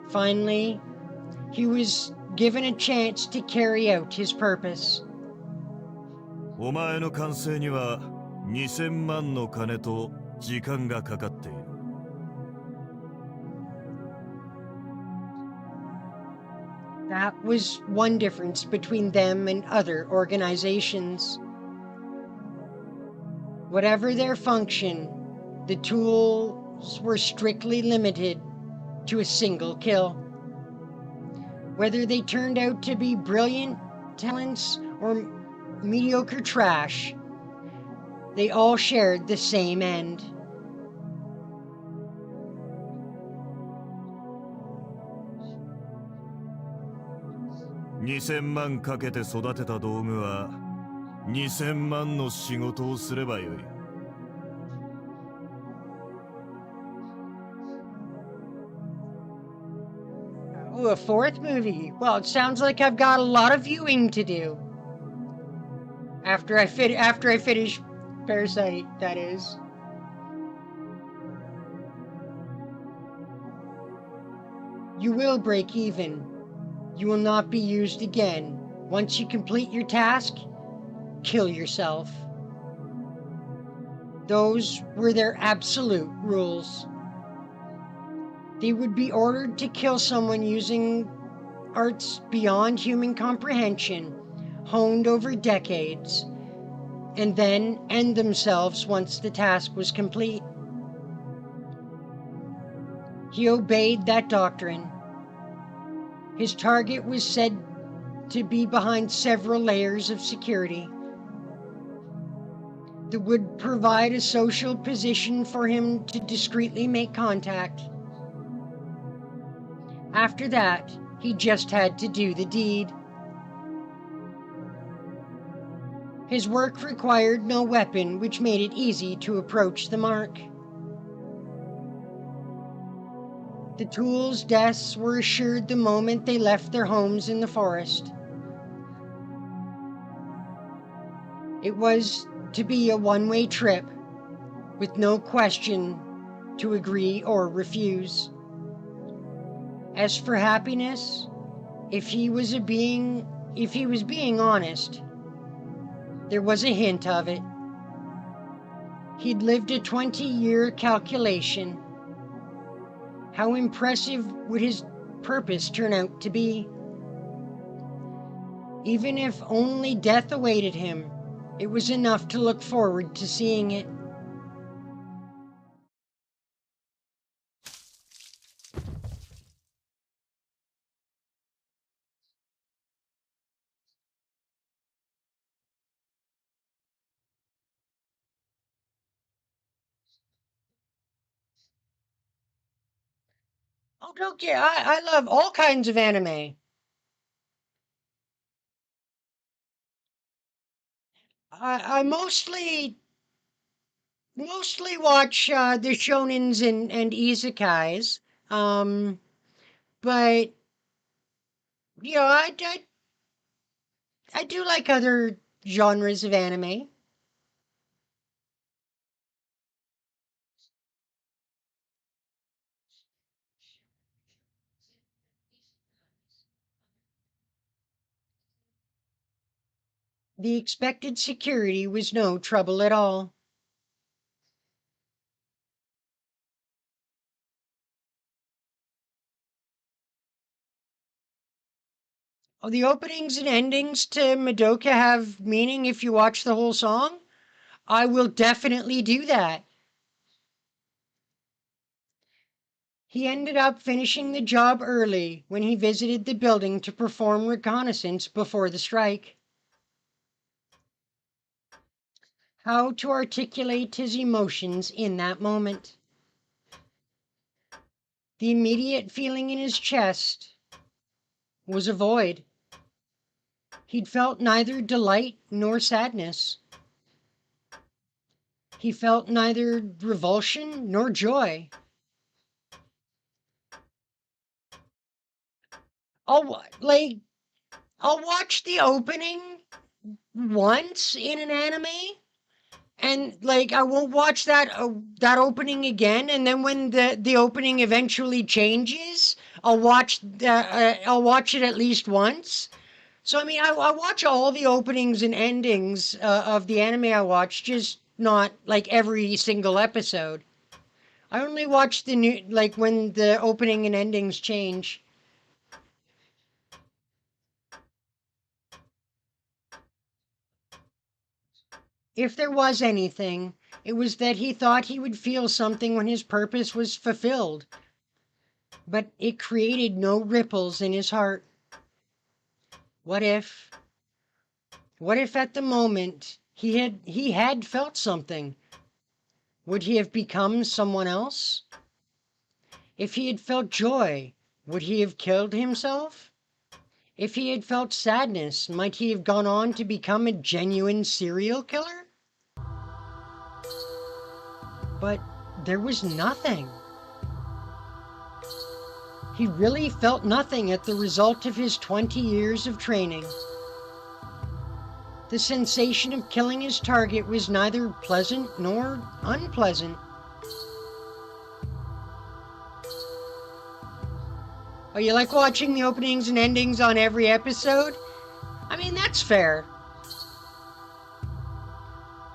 Finally, he was given a chance to carry out his purpose. お前の完成には2000万の金と時間がかかっている。That was one difference between them and other organizations. Whatever their function, the tools were strictly limited to a single kill. Whether they turned out to be brilliant talents or mediocre trash, they all shared the same end. $2000万かけて育てた道具は2000万の仕事をすればよい。Oh, a 4th movie. Well, it sounds like I've got a lot of viewing to do. After I finish Parasite, that is. You will break even. You will not be used again. Once you complete your task, kill yourself. Those were their absolute rules. They would be ordered to kill someone using arts beyond human comprehension, honed over decades, and then end themselves once the task was complete. He obeyed that doctrine. His target was said to be behind several layers of security that would provide a social position for him to discreetly make contact. After that, he just had to do the deed. His work required no weapon, which made it easy to approach the mark. The tools' deaths were assured the moment they left their homes in the forest. It was to be a one-way trip, with no question to agree or refuse. As for happiness, if he was being honest, there was a hint of it. He'd lived a 20-year calculation. How impressive would his purpose turn out to be? Even if only death awaited him, it was enough to look forward to seeing it. Okay, I love all kinds of anime. I mostly watch the shonens and isekais. Um, but you know, I do like other genres of anime. The expected security was no trouble at all. Oh, the openings and endings to Madoka have meaning if you watch the whole song? I will definitely do that. He ended up finishing the job early when he visited the building to perform reconnaissance before the strike. How to articulate his emotions in that moment. The immediate feeling in his chest was a void. He'd felt neither delight nor sadness. He felt neither revulsion nor joy. I'll like I'll watch the opening once in an anime and like I won't watch that opening again, and then when the opening eventually changes, I'll watch it at least once. So I mean, I watch all the openings and endings of the anime I watch, just not like every single episode. I only watch the new, like when the opening and endings change. If there was anything, it was that he thought he would feel something when his purpose was fulfilled, but it created no ripples in his heart. What if, what if at the moment he had felt something? Would he have become someone else? If he had felt joy, would he have killed himself? If he had felt sadness, might he have gone on to become a genuine serial killer? But there was nothing. He really felt nothing at the result of his 20 years of training. The sensation of killing his target was neither pleasant nor unpleasant. Oh, you like watching the openings and endings on every episode? I mean, that's fair.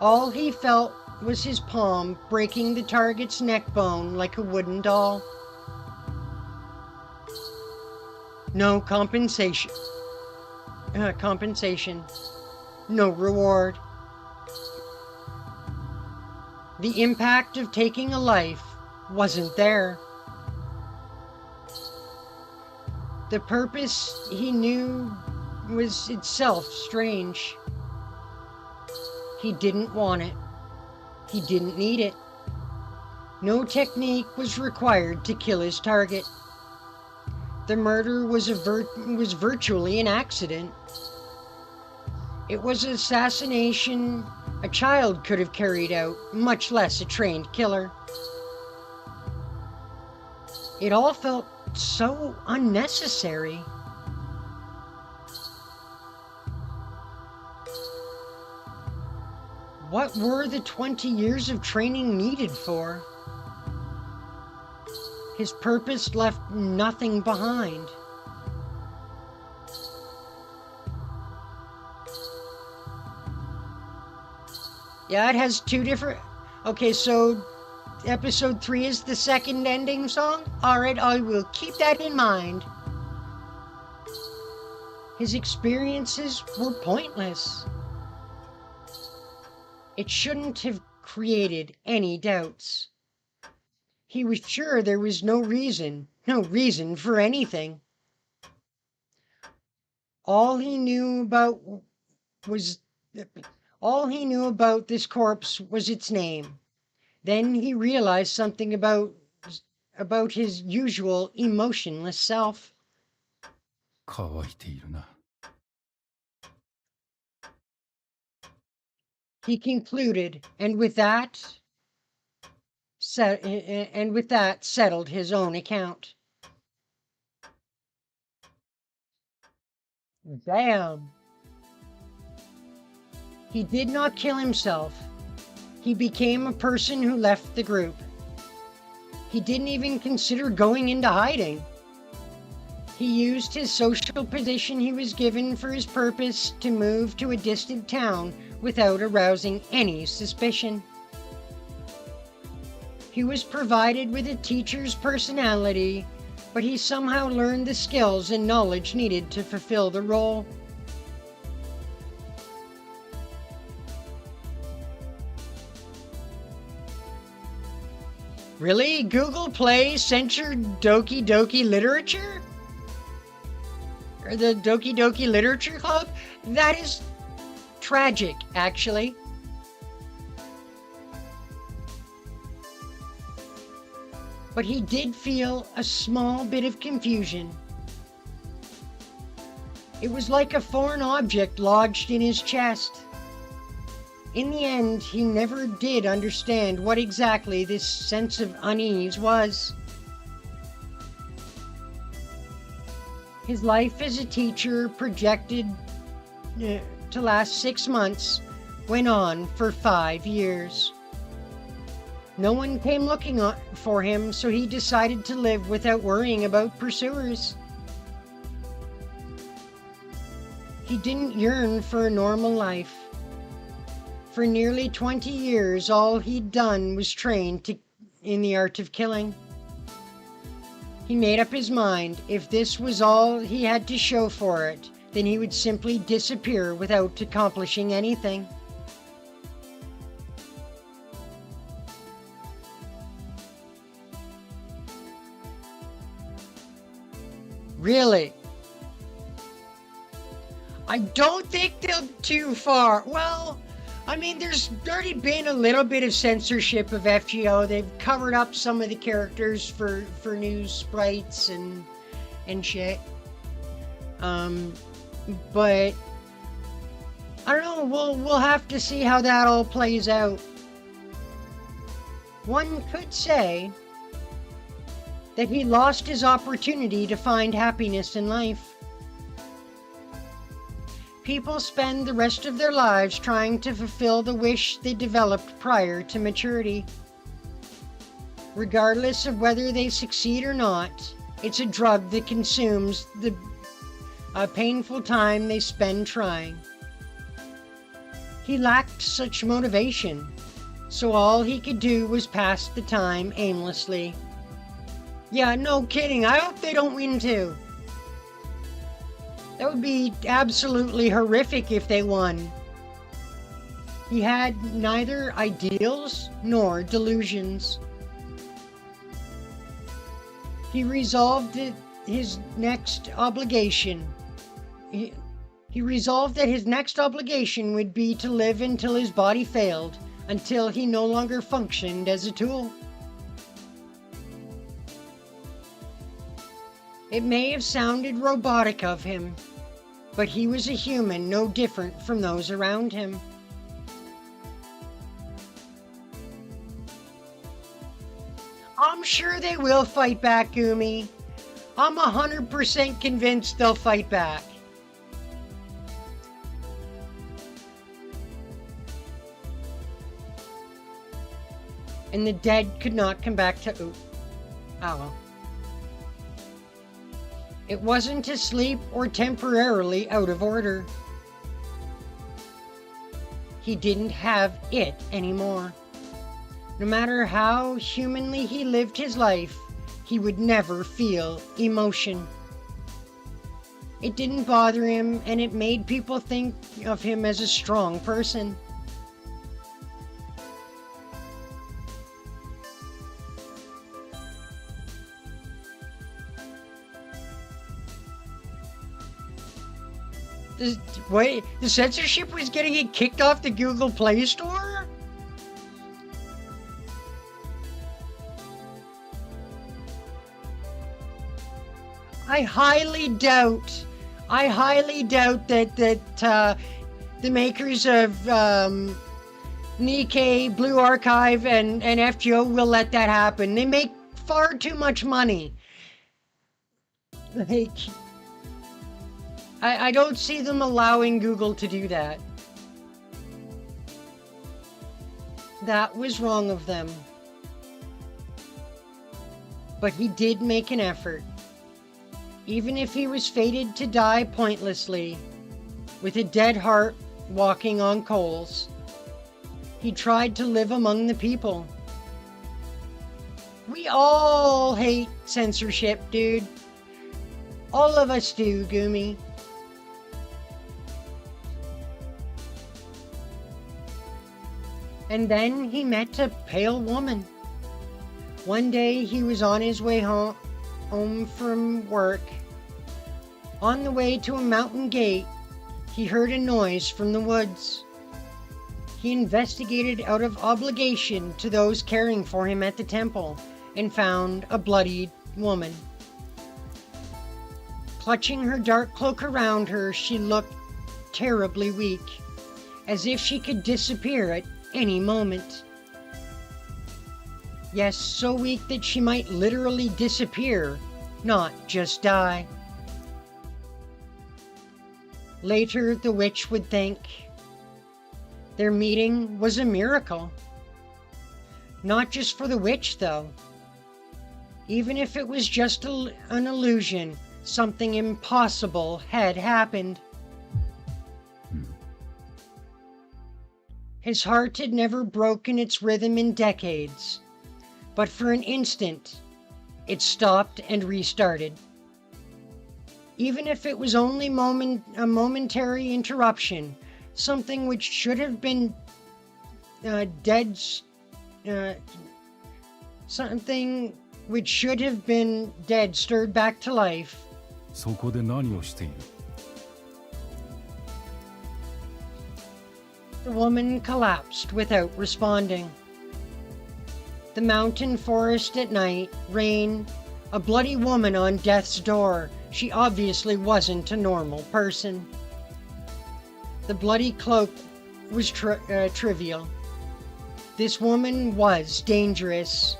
All he felt was his palm breaking the target's neck bone like a wooden doll. No compensation. Compensation. No reward. The impact of taking a life wasn't there. The purpose he knew was itself strange. He didn't want it. He didn't need it. No technique was required to kill his target. The murder was virtually an accident. It was an assassination a child could have carried out, much less a trained killer. It all felt so unnecessary. What were the 20 years of training needed for? His purpose left nothing behind. Yeah, it has two different... Okay, so episode 3 is the second ending song? Alright, I will keep that in mind. His experiences were pointless. It shouldn't have created any doubts. He was sure there was no reason for anything. All he knew about was all he knew about this corpse was its name. Then he realized something about about his usual emotionless self. 乾いているな。 He concluded, and with that settled his own account. Damn. He did not kill himself. He became a person who left the group. He didn't even consider going into hiding. He used his social position he was given for his purpose to move to a distant town without arousing any suspicion. He was provided with a teacher's personality, but he somehow learned the skills and knowledge needed to fulfill the role. Really? Google Play censored Doki Doki Literature? Or the Doki Doki Literature Club? That is tragic, actually. But he did feel a small bit of confusion. It was like a foreign object lodged in his chest. In the end, he never did understand what exactly this sense of unease was. His life as a teacher, projected to last 6 months, went on for 5 years. No one came looking for him, so he decided to live without worrying about pursuers. He didn't yearn for a normal life. For nearly 20 years, all he'd done was train in the art of killing. He made up his mind, if this was all he had to show for it, then he would simply disappear without accomplishing anything. Really? I don't think they'll too far. Well, I mean, there's already been a little bit of censorship of FGO. They've covered up some of the characters for new sprites and shit. But I don't know. We'll have to see how that all plays out. One could say that he lost his opportunity to find happiness in life. People spend the rest of their lives trying to fulfill the wish they developed prior to maturity. Regardless of whether they succeed or not, it's a drug that consumes the painful time they spend trying. He lacked such motivation, so all he could do was pass the time aimlessly. Yeah, no kidding. I hope they don't win too. That would be absolutely horrific if they won. He had neither ideals nor delusions. He resolved that his next obligation would be to live until his body failed, until he no longer functioned as a tool. It may have sounded robotic of him, but he was a human no different from those around him. I'm sure they will fight back, Gumi. I'm 100% convinced they'll fight back. And the dead could not come back to... Oh well. It wasn't asleep or temporarily out of order. He didn't have it anymore. No matter how humanly he lived his life, he would never feel emotion. It didn't bother him, and it made people think of him as a strong person. Wait, the censorship was getting it kicked off the Google Play Store? I highly doubt that the makers of Nikkei, Blue Archive, and FGO will let that happen. They make far too much money. Like, I don't see them allowing Google to do that. That was wrong of them. But he did make an effort. Even if he was fated to die pointlessly, with a dead heart walking on coals, he tried to live among the people. We all hate censorship, dude. All of us do, Gumi. And then he met a pale woman. One day he was on his way home from work. On the way to a mountain gate, he heard a noise from the woods. He investigated out of obligation to those caring for him at the temple and found a bloodied woman. Clutching her dark cloak around her, she looked terribly weak, as if she could disappear at any moment. Yes, so weak that she might literally disappear, not just die. Later, the witch would think their meeting was a miracle. Not just for the witch, though. Even if it was just an illusion, something impossible had happened. His heart had never broken its rhythm in decades, but for an instant, it stopped and restarted. Even if it was only a momentary interruption, something which should have been something which should have been dead stirred back to life. そこで何をしている? The woman collapsed without responding. The mountain forest at night, rain, a bloody woman on death's door. She obviously wasn't a normal person. The bloody cloak was trivial. This woman was dangerous.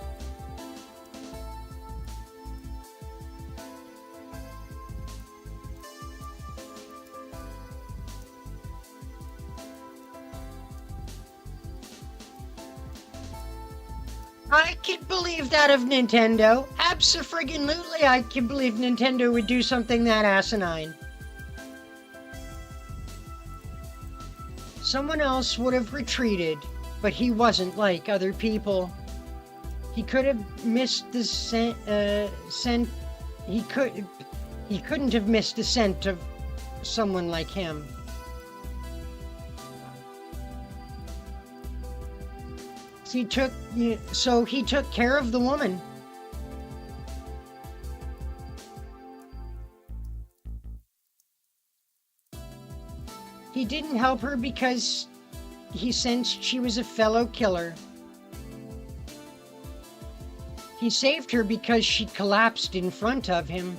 I could believe that of Nintendo. Abso-friggin-lutely, I could believe Nintendo would do something that asinine. Someone else would have retreated, but he wasn't like other people. He could have missed the scent. He couldn't have missed the scent of someone like him. So he took care of the woman. He didn't help her because he sensed she was a fellow killer. He saved her because she collapsed in front of him.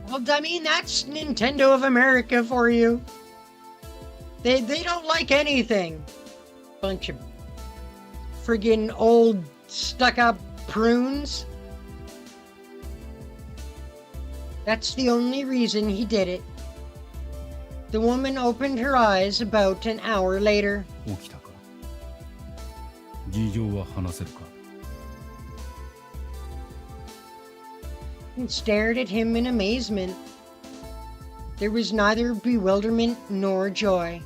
Well, I mean, that's Nintendo of America for you. They don't like anything. Bunch of friggin' old stuck-up prunes. That's the only reason he did it. The woman opened her eyes about an hour later. 起きたか? 事情は話せるか? And stared at him in amazement. There was neither bewilderment nor joy.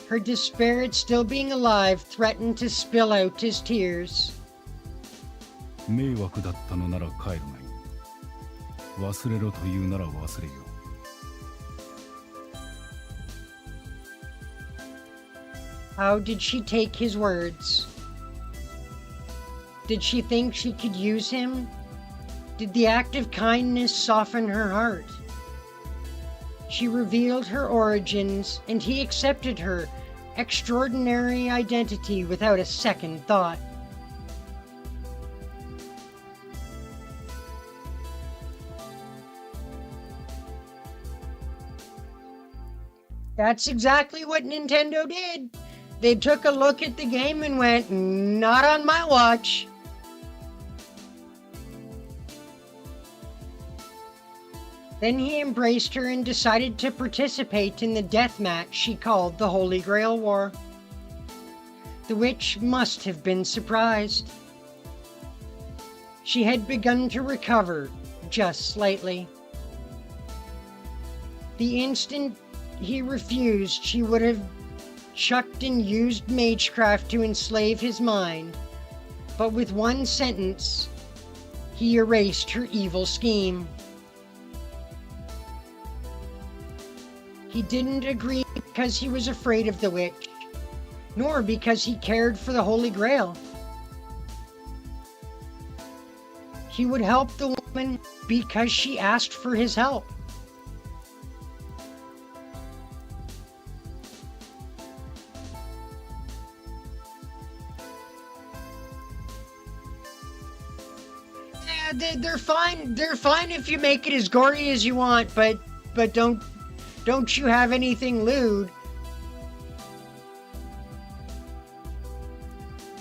Her despair at still being alive threatened to spill out his tears. 迷惑だったのなら帰るがいい。忘れろというなら忘れよう。How did she take his words? Did she think she could use him? Did the act of kindness soften her heart? She revealed her origins, and he accepted her extraordinary identity without a second thought. That's exactly what Nintendo did. They took a look at the game and went, not on my watch. Then he embraced her and decided to participate in the death match she called the Holy Grail War. The witch must have been surprised. She had begun to recover, just slightly. The instant he refused, she would have chucked and used magecraft to enslave his mind. But with one sentence, he erased her evil scheme. He didn't agree because he was afraid of the witch, nor because he cared for the Holy Grail. He would help the woman because she asked for his help. Yeah, they're fine. They're fine if you make it as gory as you want, but don't you have anything lewd.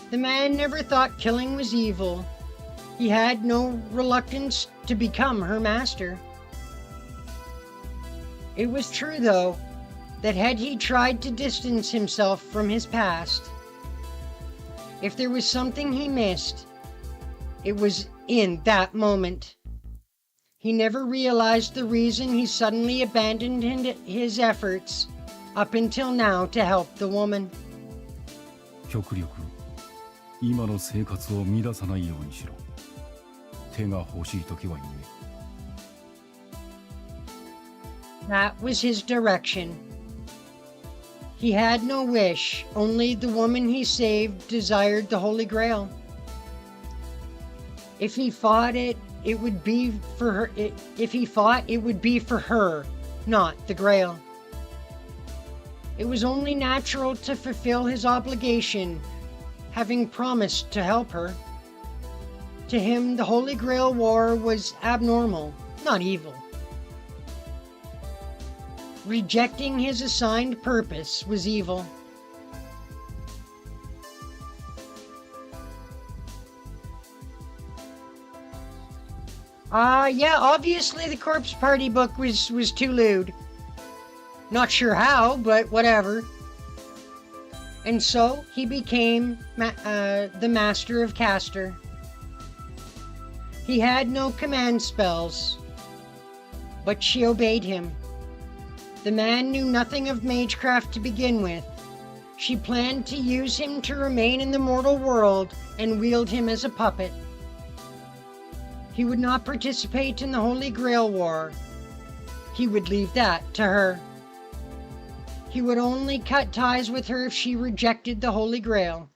The man never thought killing was evil. He had no reluctance to become her master. It was true, though, that had he tried to distance himself from his past, if there was something he missed, it was in that moment. He never realized the reason he suddenly abandoned his efforts up until now to help the woman. 極力今の生活を乱さないようにしろ。手が欲しいときは言え。 That was his direction. He had no wish, only the woman he saved desired the Holy Grail. If he fought it would be for her. If he fought, it would be for her, not the Grail. It was only natural to fulfill his obligation, having promised to help her. To him, the Holy Grail War was abnormal, not evil. Rejecting his assigned purpose was evil. Yeah, obviously the Corpse Party book was too lewd. Not sure how, but whatever. And so, he became the Master of Caster. He had no command spells, but she obeyed him. The man knew nothing of magecraft to begin with. She planned to use him to remain in the mortal world and wield him as a puppet. He would not participate in the Holy Grail War. He would leave that to her. He would only cut ties with her if she rejected the Holy Grail.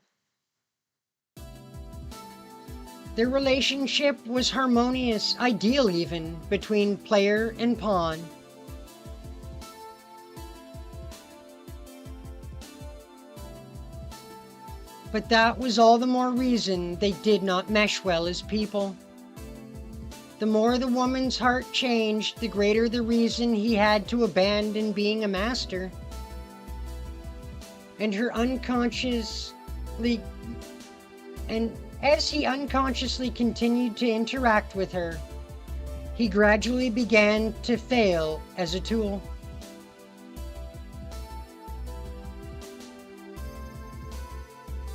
Their relationship was harmonious, ideal even, between player and pawn. But that was all the more reason they did not mesh well as people. The more the woman's heart changed, the greater the reason he had to abandon being a master. And as he unconsciously continued to interact with her, he gradually began to fail as a tool.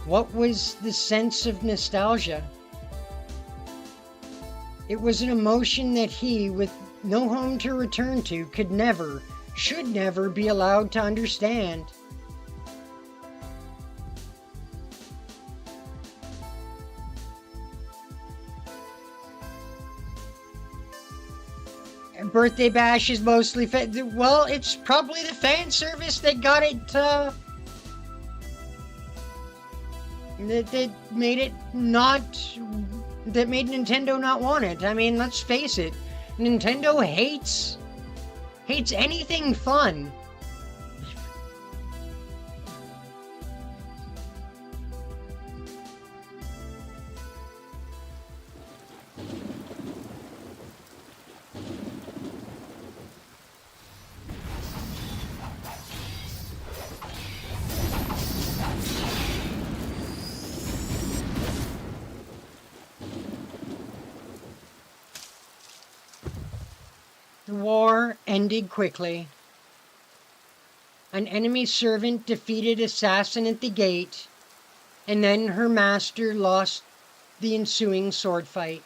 What was the sense of nostalgia? It was an emotion that he, with no home to return to, should never be allowed to understand. And Birthday Bash is mostly well, it's probably the fan service that got it, that made Nintendo not want it. I mean, let's face it, Nintendo hates anything fun. The war ended quickly. An enemy servant defeated assassin at the gate, and then her master lost the ensuing sword fight.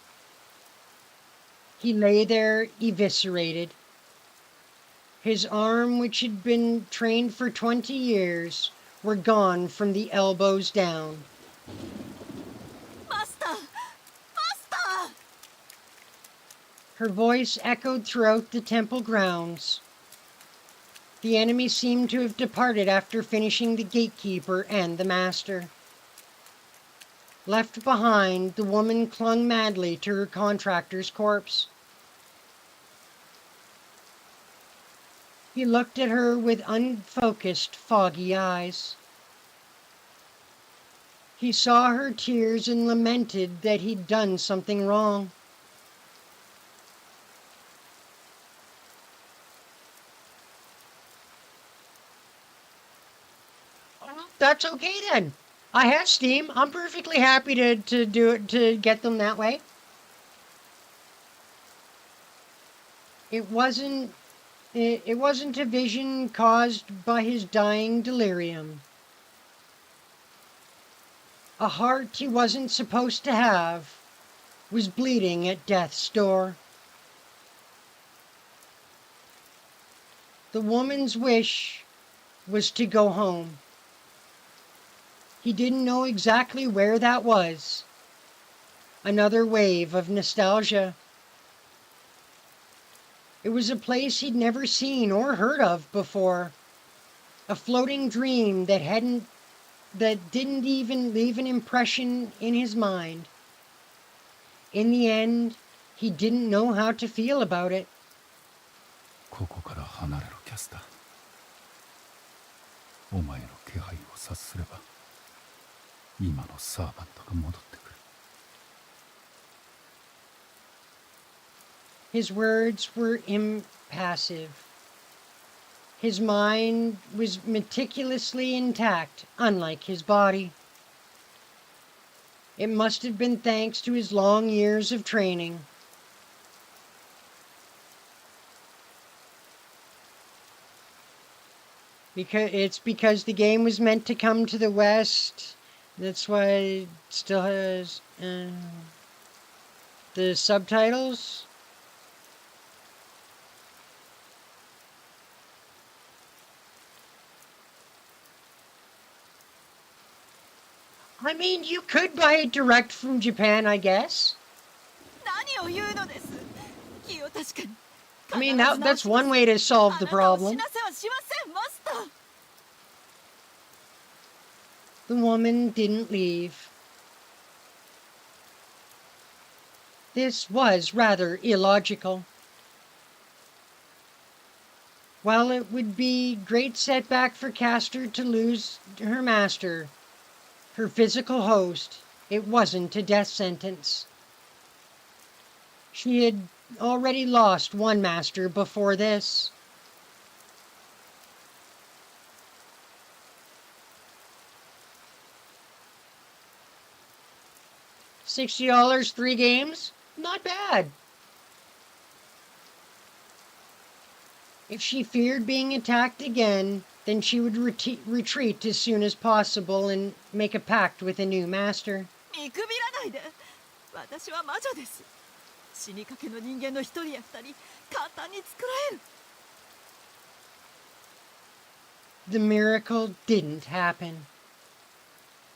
He lay there eviscerated. His arm, which had been trained for 20 years, were gone from the elbows down. Master! Master! Her voice echoed throughout the temple grounds. The enemy seemed to have departed after finishing the gatekeeper and the master. Left behind, the woman clung madly to her contractor's corpse. He looked at her with unfocused, foggy eyes. He saw her tears and lamented that he'd done something wrong. That's okay then. I have Steam. I'm perfectly happy to do it, to get them that way. It wasn't a vision caused by his dying delirium. A heart he wasn't supposed to have was bleeding at death's door. The woman's wish was to go home. He didn't know exactly where that was. Another wave of nostalgia. It was a place he'd never seen or heard of before. A floating dream that didn't even leave an impression in his mind. In the end, he didn't know how to feel about it. ここから離れろ、キャスター。お前の気配を察すれば、今のサーバントが戻ってくる。His words were impassive. His mind was meticulously intact, unlike his body. It must have been thanks to his long years of training. Because the game was meant to come to the West. That's why it still has the subtitles. I mean, you could buy it direct from Japan, I guess. 何を言うのです。気を確かに。 I mean, that's one way to solve the problem. The woman didn't leave. This was rather illogical. While it would be great setback for Castor to lose her master, her physical host, it wasn't a death sentence. She had already lost one master before this. $60, 3 games? Not bad. If she feared being attacked again, then she would retreat as soon as possible and make a pact with a new master. 見くびらないで。私は魔女です。死にかけの人間の一人や二人、簡単に作られる。The miracle didn't happen.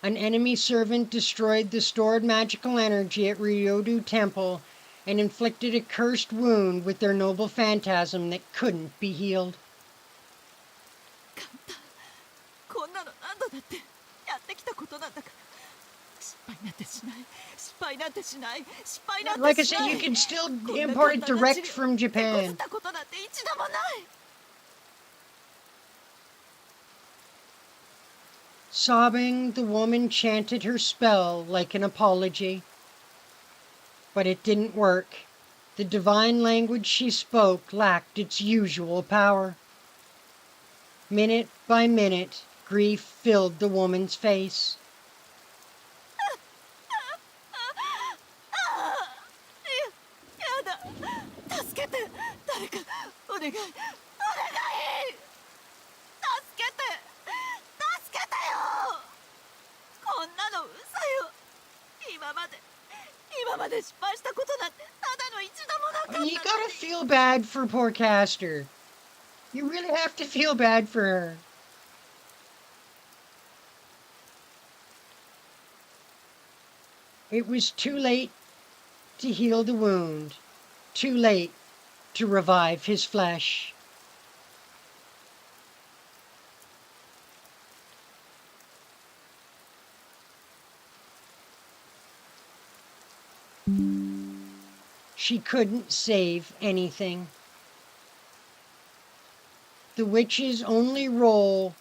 An enemy servant destroyed the stored magical energy at Ryodu Temple and inflicted a cursed wound with their noble phantasm that couldn't be healed. 簡単。こんなの何度だってやってきたことなんだから。失敗なんてしない。失敗なんてしない。失敗なんてしない。 Like I said, you can still import it direct from Japan. したことなんて一度もない。Sobbing, the woman chanted her spell like an apology. But it didn't work. The divine language she spoke lacked its usual power. Minute by minute, grief filled the woman's face. やだ。助けて。誰か。助けて助けてよ。こんなの嘘よ。今まで失敗したことなんてただの一度もなかったのに。 You gotta feel bad for poor Caster. You really have to feel bad for her. It was too late to heal the wound, too late to revive his flesh. She couldn't save anything. The witch's only role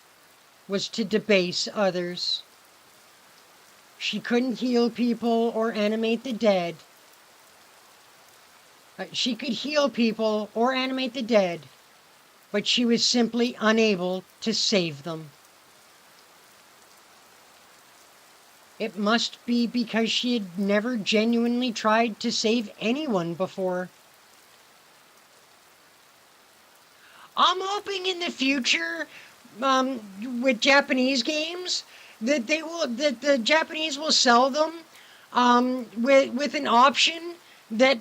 was to debase others. She couldn't heal people or animate the dead. She could heal people or animate the dead, but she was simply unable to save them. It must be because she had never genuinely tried to save anyone before. I'm hoping in the future, with Japanese games, that the Japanese will sell them, with an option that,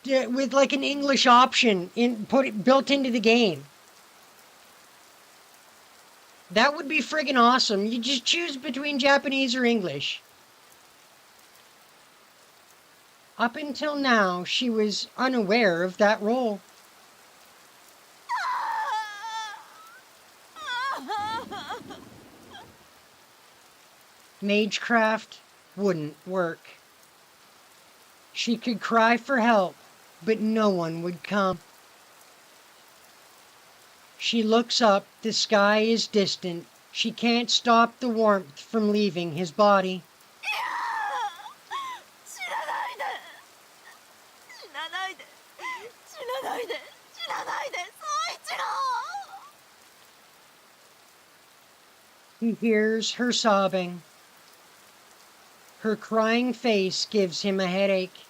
with like an English option built into the game. That would be friggin' awesome. You just choose between Japanese or English. Up until now, she was unaware of that role. Magecraft wouldn't work. She could cry for help, but no one would come. She looks up, the sky is distant. She can't stop the warmth from leaving his body. He hears her sobbing. Her crying face gives him a headache.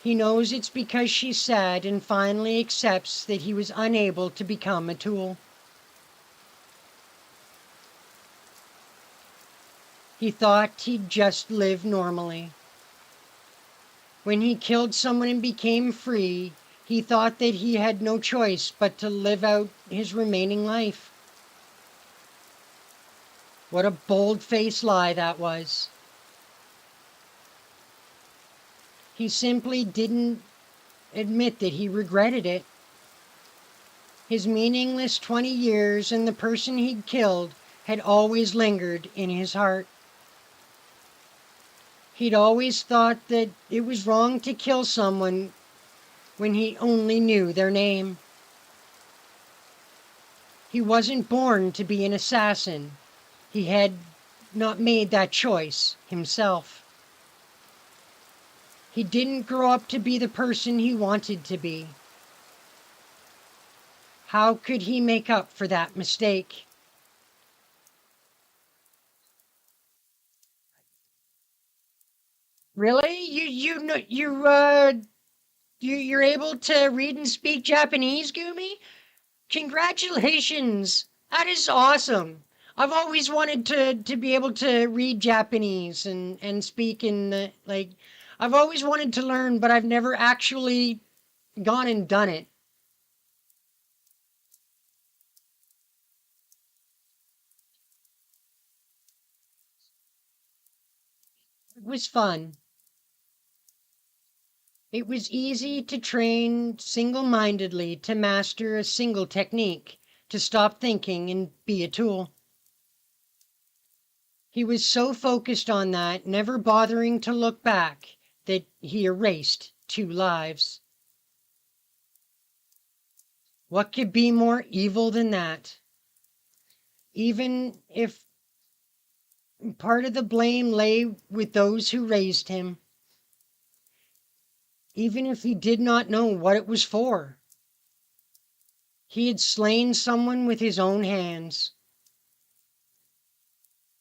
He knows it's because she's sad and finally accepts that he was unable to become a tool. He thought he'd just live normally. When he killed someone and became free, he thought that he had no choice but to live out his remaining life. What a bold-faced lie that was. He simply didn't admit that he regretted it. His meaningless 20 years and the person he'd killed had always lingered in his heart. He'd always thought that it was wrong to kill someone when he only knew their name. He wasn't born to be an assassin. He had not made that choice himself. He didn't grow up to be the person he wanted to be. How could he make up for that mistake? Really? You're able to read and speak Japanese, Gumi? Congratulations! That is awesome. I've always wanted to be able to read Japanese and speak in the, like, I've always wanted to learn, but I've never actually gone and done it. It was fun. It was easy to train single-mindedly to master a single technique, to stop thinking and be a tool. He was so focused on that, never bothering to look back, that he erased 2 lives. What could be more evil than that? Even if part of the blame lay with those who raised him, even if he did not know what it was for. He had slain someone with his own hands.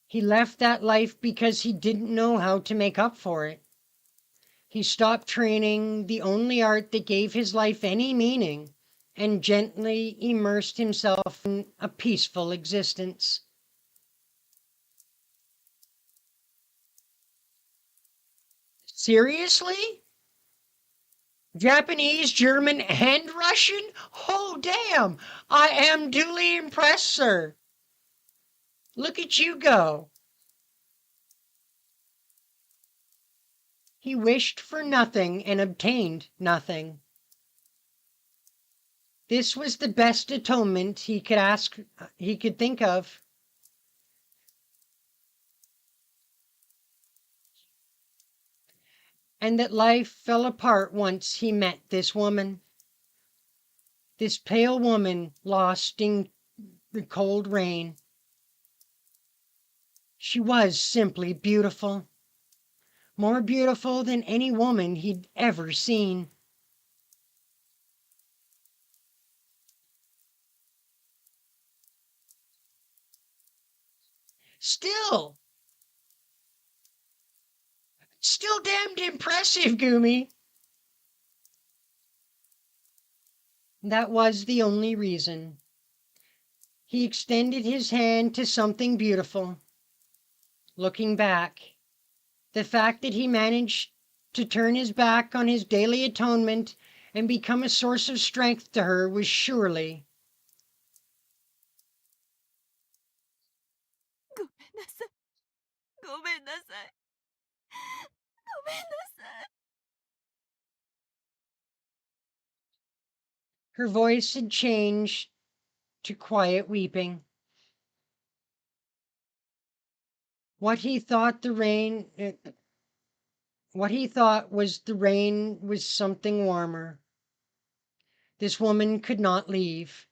He left that life because he didn't know how to make up for it. He stopped training the only art that gave his life any meaning, and gently immersed himself in a peaceful existence. Seriously? Japanese, German, and Russian? Oh, damn! I am duly impressed, sir. Look at you go. He wished for nothing and obtained nothing. This was the best atonement he could think of. And that life fell apart once he met this woman. This pale woman lost in the cold rain. She was simply beautiful. More beautiful than any woman he'd ever seen. Still damned impressive, Gumi. That was the only reason. He extended his hand to something beautiful. Looking back, the fact that he managed to turn his back on his daily atonement and become a source of strength to her was surely. ごめんなさい。ごめんなさい。ごめんなさい。 Her voice had changed to quiet weeping. What he thought was the rain was something warmer. This woman could not leave.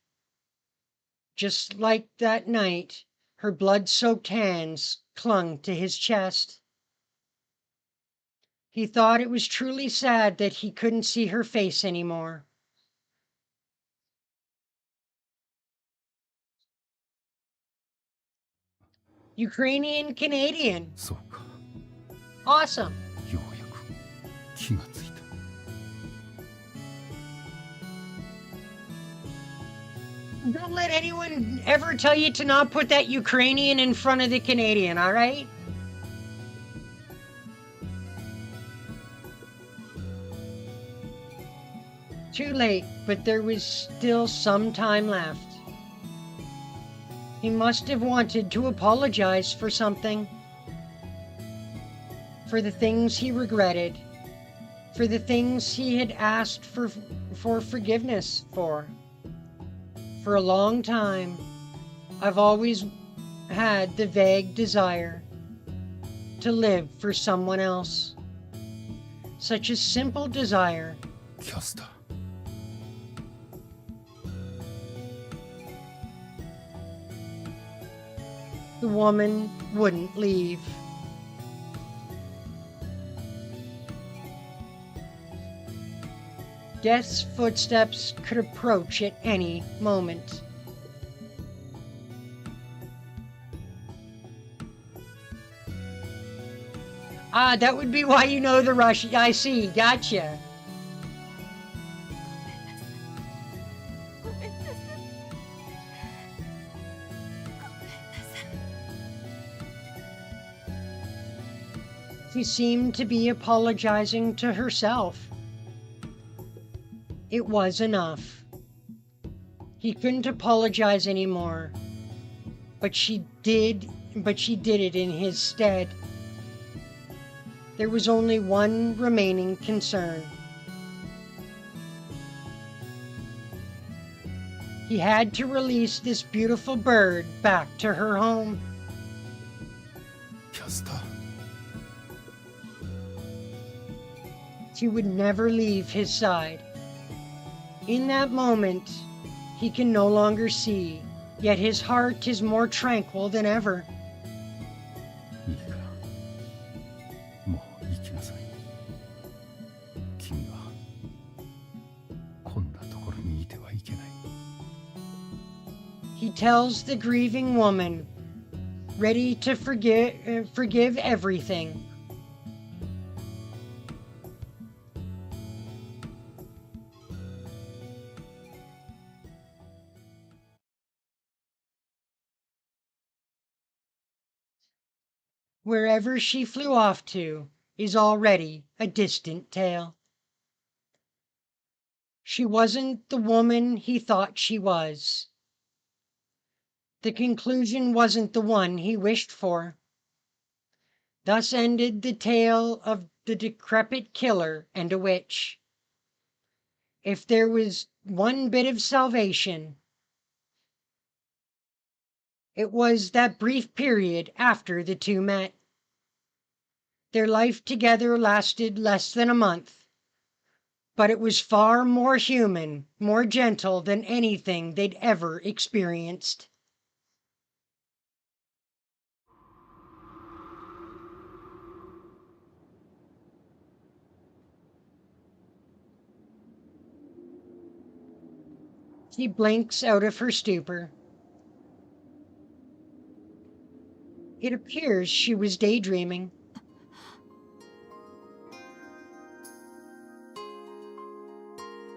Just like that night, her blood-soaked hands clung to his chest. He thought it was truly sad that he couldn't see her face anymore. Ukrainian Canadian. そうか。 Awesome. ようやく気がついた。 Don't let anyone ever tell you to not put that Ukrainian in front of the Canadian, all right? Too late, but there was still some time left. He must have wanted to apologize for something. For the things he regretted. For the things he had asked for forgiveness for. For a long time, I've always had the vague desire to live for someone else. Such a simple desire. キャスター。 The woman wouldn't leave. Death's footsteps could approach at any moment. Ah, that would be why you know the Russian. I see, gotcha. ごめんなさい。ごめんなさい。 She seemed to be apologizing to herself. It was enough. He couldn't apologize anymore. But she did it in his stead. There was only one remaining concern. He had to release this beautiful bird back to her home. キャスター。 She would never leave his side. In that moment, he can no longer see, yet his heart is more tranquil than ever. いいからもう行きなさい。君はこんなところにいてはいけない。 He tells the grieving woman, ready to forgive everything. Wherever she flew off to is already a distant tale. She wasn't the woman he thought she was. The conclusion wasn't the one he wished for. Thus ended the tale of the decrepit killer and a witch. If there was one bit of salvation, it was that brief period after the two met. Their life together lasted less than a month, but it was far more human, more gentle than anything they'd ever experienced. She blinks out of her stupor. It appears she was daydreaming.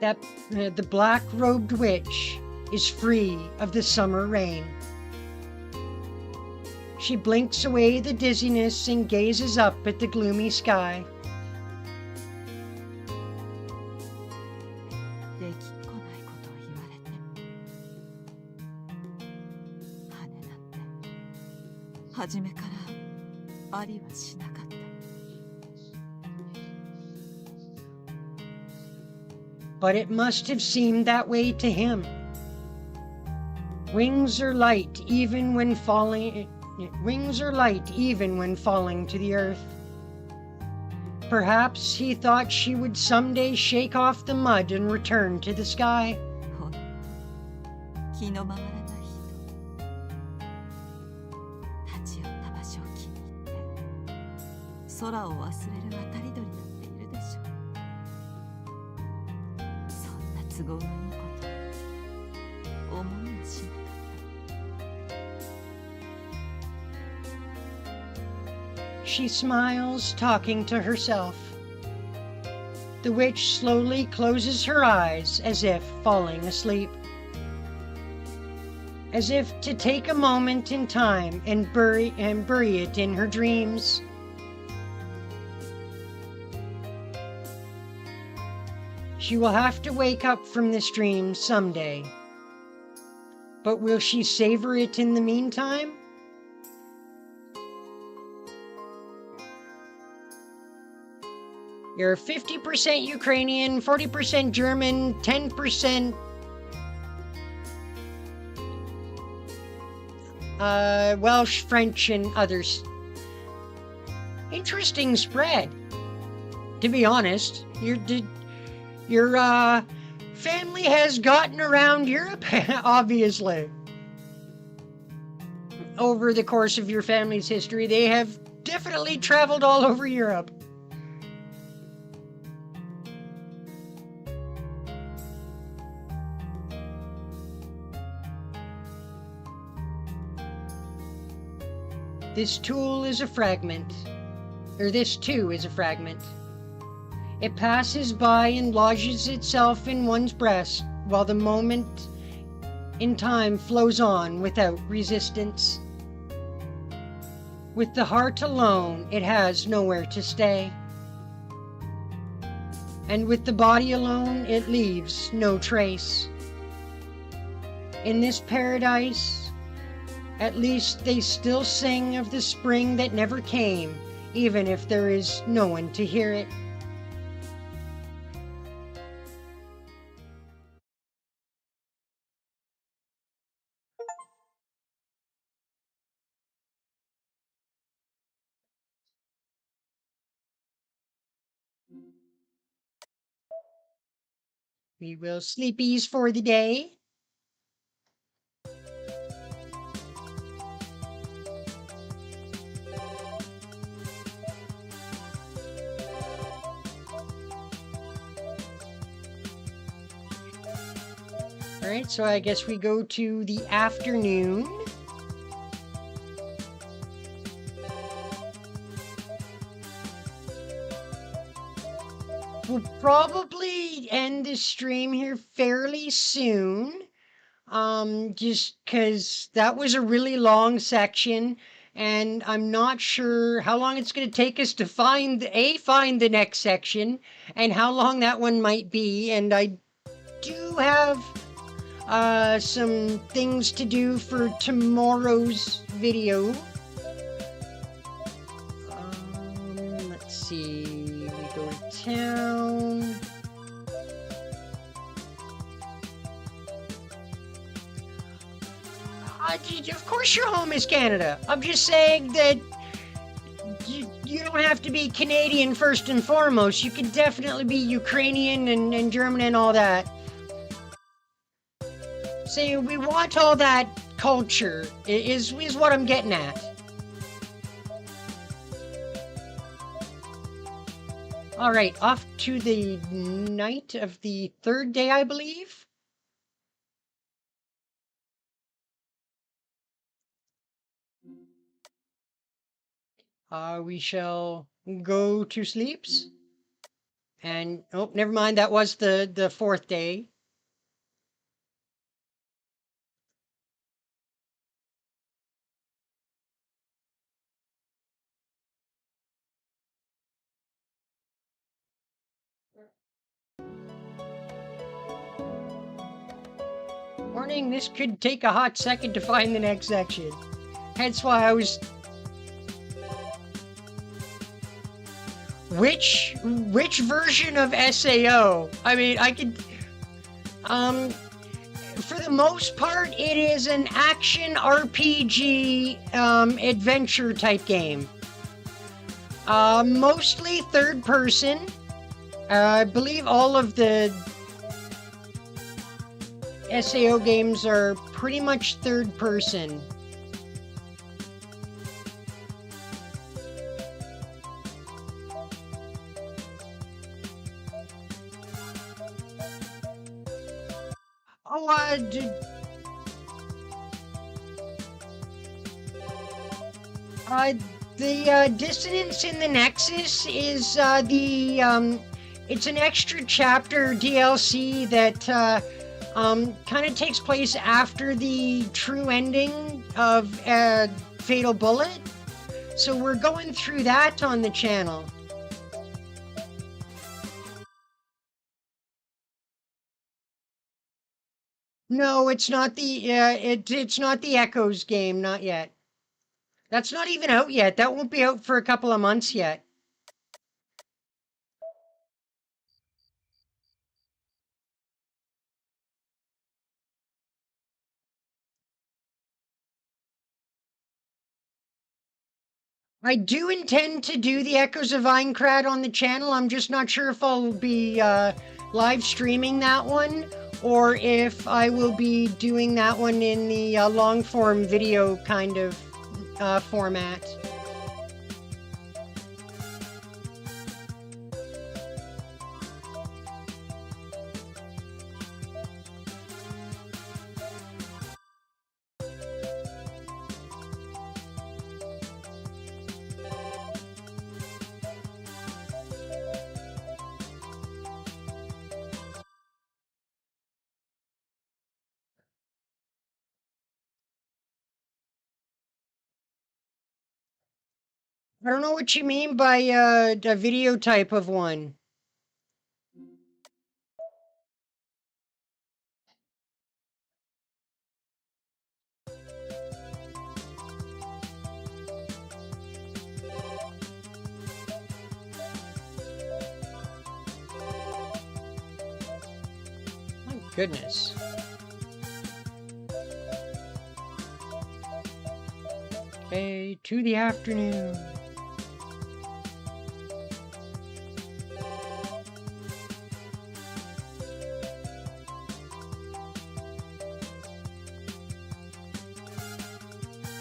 That the black-robed witch is free of the summer rain. She blinks away the dizziness and gazes up at the gloomy sky. できっこないことを言われて羽なんて初めからありはしなかった。 But it must have seemed that way to him. Wings are light even when falling to the earth. Perhaps he thought she would someday shake off the mud and return to the sky. ほんと気の回らない人。立ち寄った場所を気に入って空を忘れる渡り鳥だっているでしょう。そんな都合のいいこと思いもしなかった。 She smiles, talking to herself. The witch slowly closes her eyes as if falling asleep. As if to take a moment in time and bury it in her dreams. She will have to wake up from this dream someday. But will she savor it in the meantime? You're 50% Ukrainian, 40% German, 10% Welsh, French, and others. Interesting spread. To be honest, your family has gotten around Europe, obviously. Over the course of your family's history, they have definitely traveled all over Europe. This tool is a fragment, or this too is a fragment. It passes by and lodges itself in one's breast while the moment in time flows on without resistance. With the heart alone, it has nowhere to stay. And with the body alone, it leaves no trace. In this paradise, at least they still sing of the spring that never came, even if there is no one to hear it. We will sleepies for the day. All right, so I guess we go to the afternoon. We'll probably end the stream here fairly soon. Just because that was a really long section. and I'm not sure how long it's going to take us to find the next section, and how long that one might be. And I do have some things to do for tomorrow's video. Let's see. We go to town. Of course your home is Canada. I'm just saying that you don't have to be Canadian first and foremost. You can definitely be Ukrainian and German and all that. See, we want all that culture, is what I'm getting at. Alright, off to the night of the third day, I believe. We shall go to sleeps. And, oh, never mind, that was the fourth day. Warning, this could take a hot second to find the next section. Hence why I was... Which version of SAO? I mean, I could... For the most part, it is an action RPG adventure type game. Mostly third person. I believe all of the SAO games are pretty much third person. Oh, the Dissonance in the Nexus is it's an extra chapter DLC that kind of takes place after the true ending of Fatal Bullet. So we're going through that on the channel. No, it's not the it's not the Echoes game, not yet. That's not even out yet. That won't be out for a couple of months yet. I do intend to do the Echoes of Aincrad on the channel. I'm just not sure if I'll be live streaming that one, or if I will be doing that one in the long form video kind of format. I don't know what you mean by a video type of one. My goodness. Okay, to the afternoon.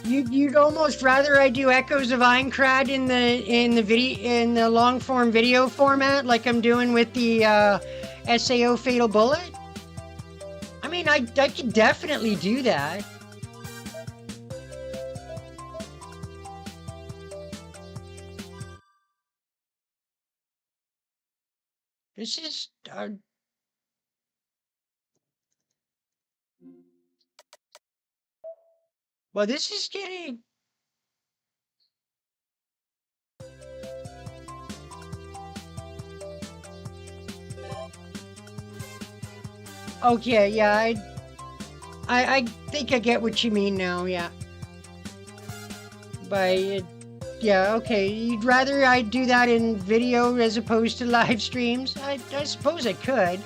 You'd almost rather I do Echoes of Aincrad in the long form video format, like I'm doing with the SAO Fatal Bullet? I mean, I could definitely do that. This is well, this is getting... Okay, yeah, I think I get what you mean now, yeah. But, yeah, okay, you'd rather I do that in video as opposed to live streams? I suppose I could.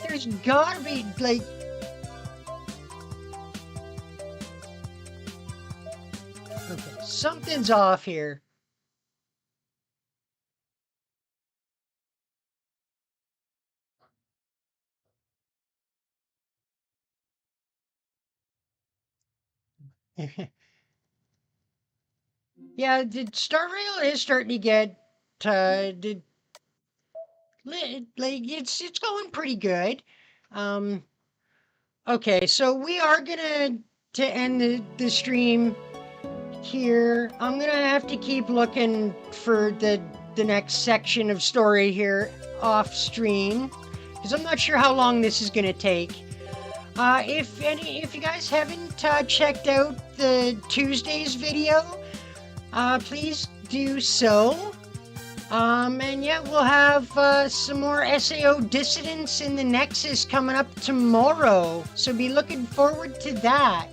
There's gotta be, like... Okay, something's off here. Yeah, the Star Rail is starting to get, like, it's going pretty good. Okay, so we are gonna to end the stream here. I'm gonna have to keep looking for the next section of story here off stream, because I'm not sure how long this is gonna take. If you guys haven't checked out the Tuesday's video, please do so. And yeah, we'll have some more SAO Dissidents in the Nexus coming up tomorrow, so be looking forward to that.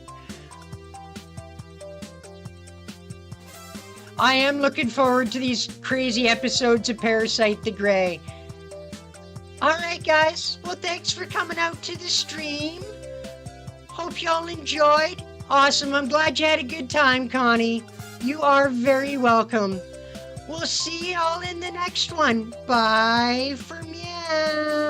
I am looking forward to these crazy episodes of Parasite the Grey. Alright guys, well thanks for coming out to the stream. Hope y'all enjoyed. Awesome, I'm glad you had a good time, Connie. You are very welcome. We'll see y'all in the next one. Bye for meow.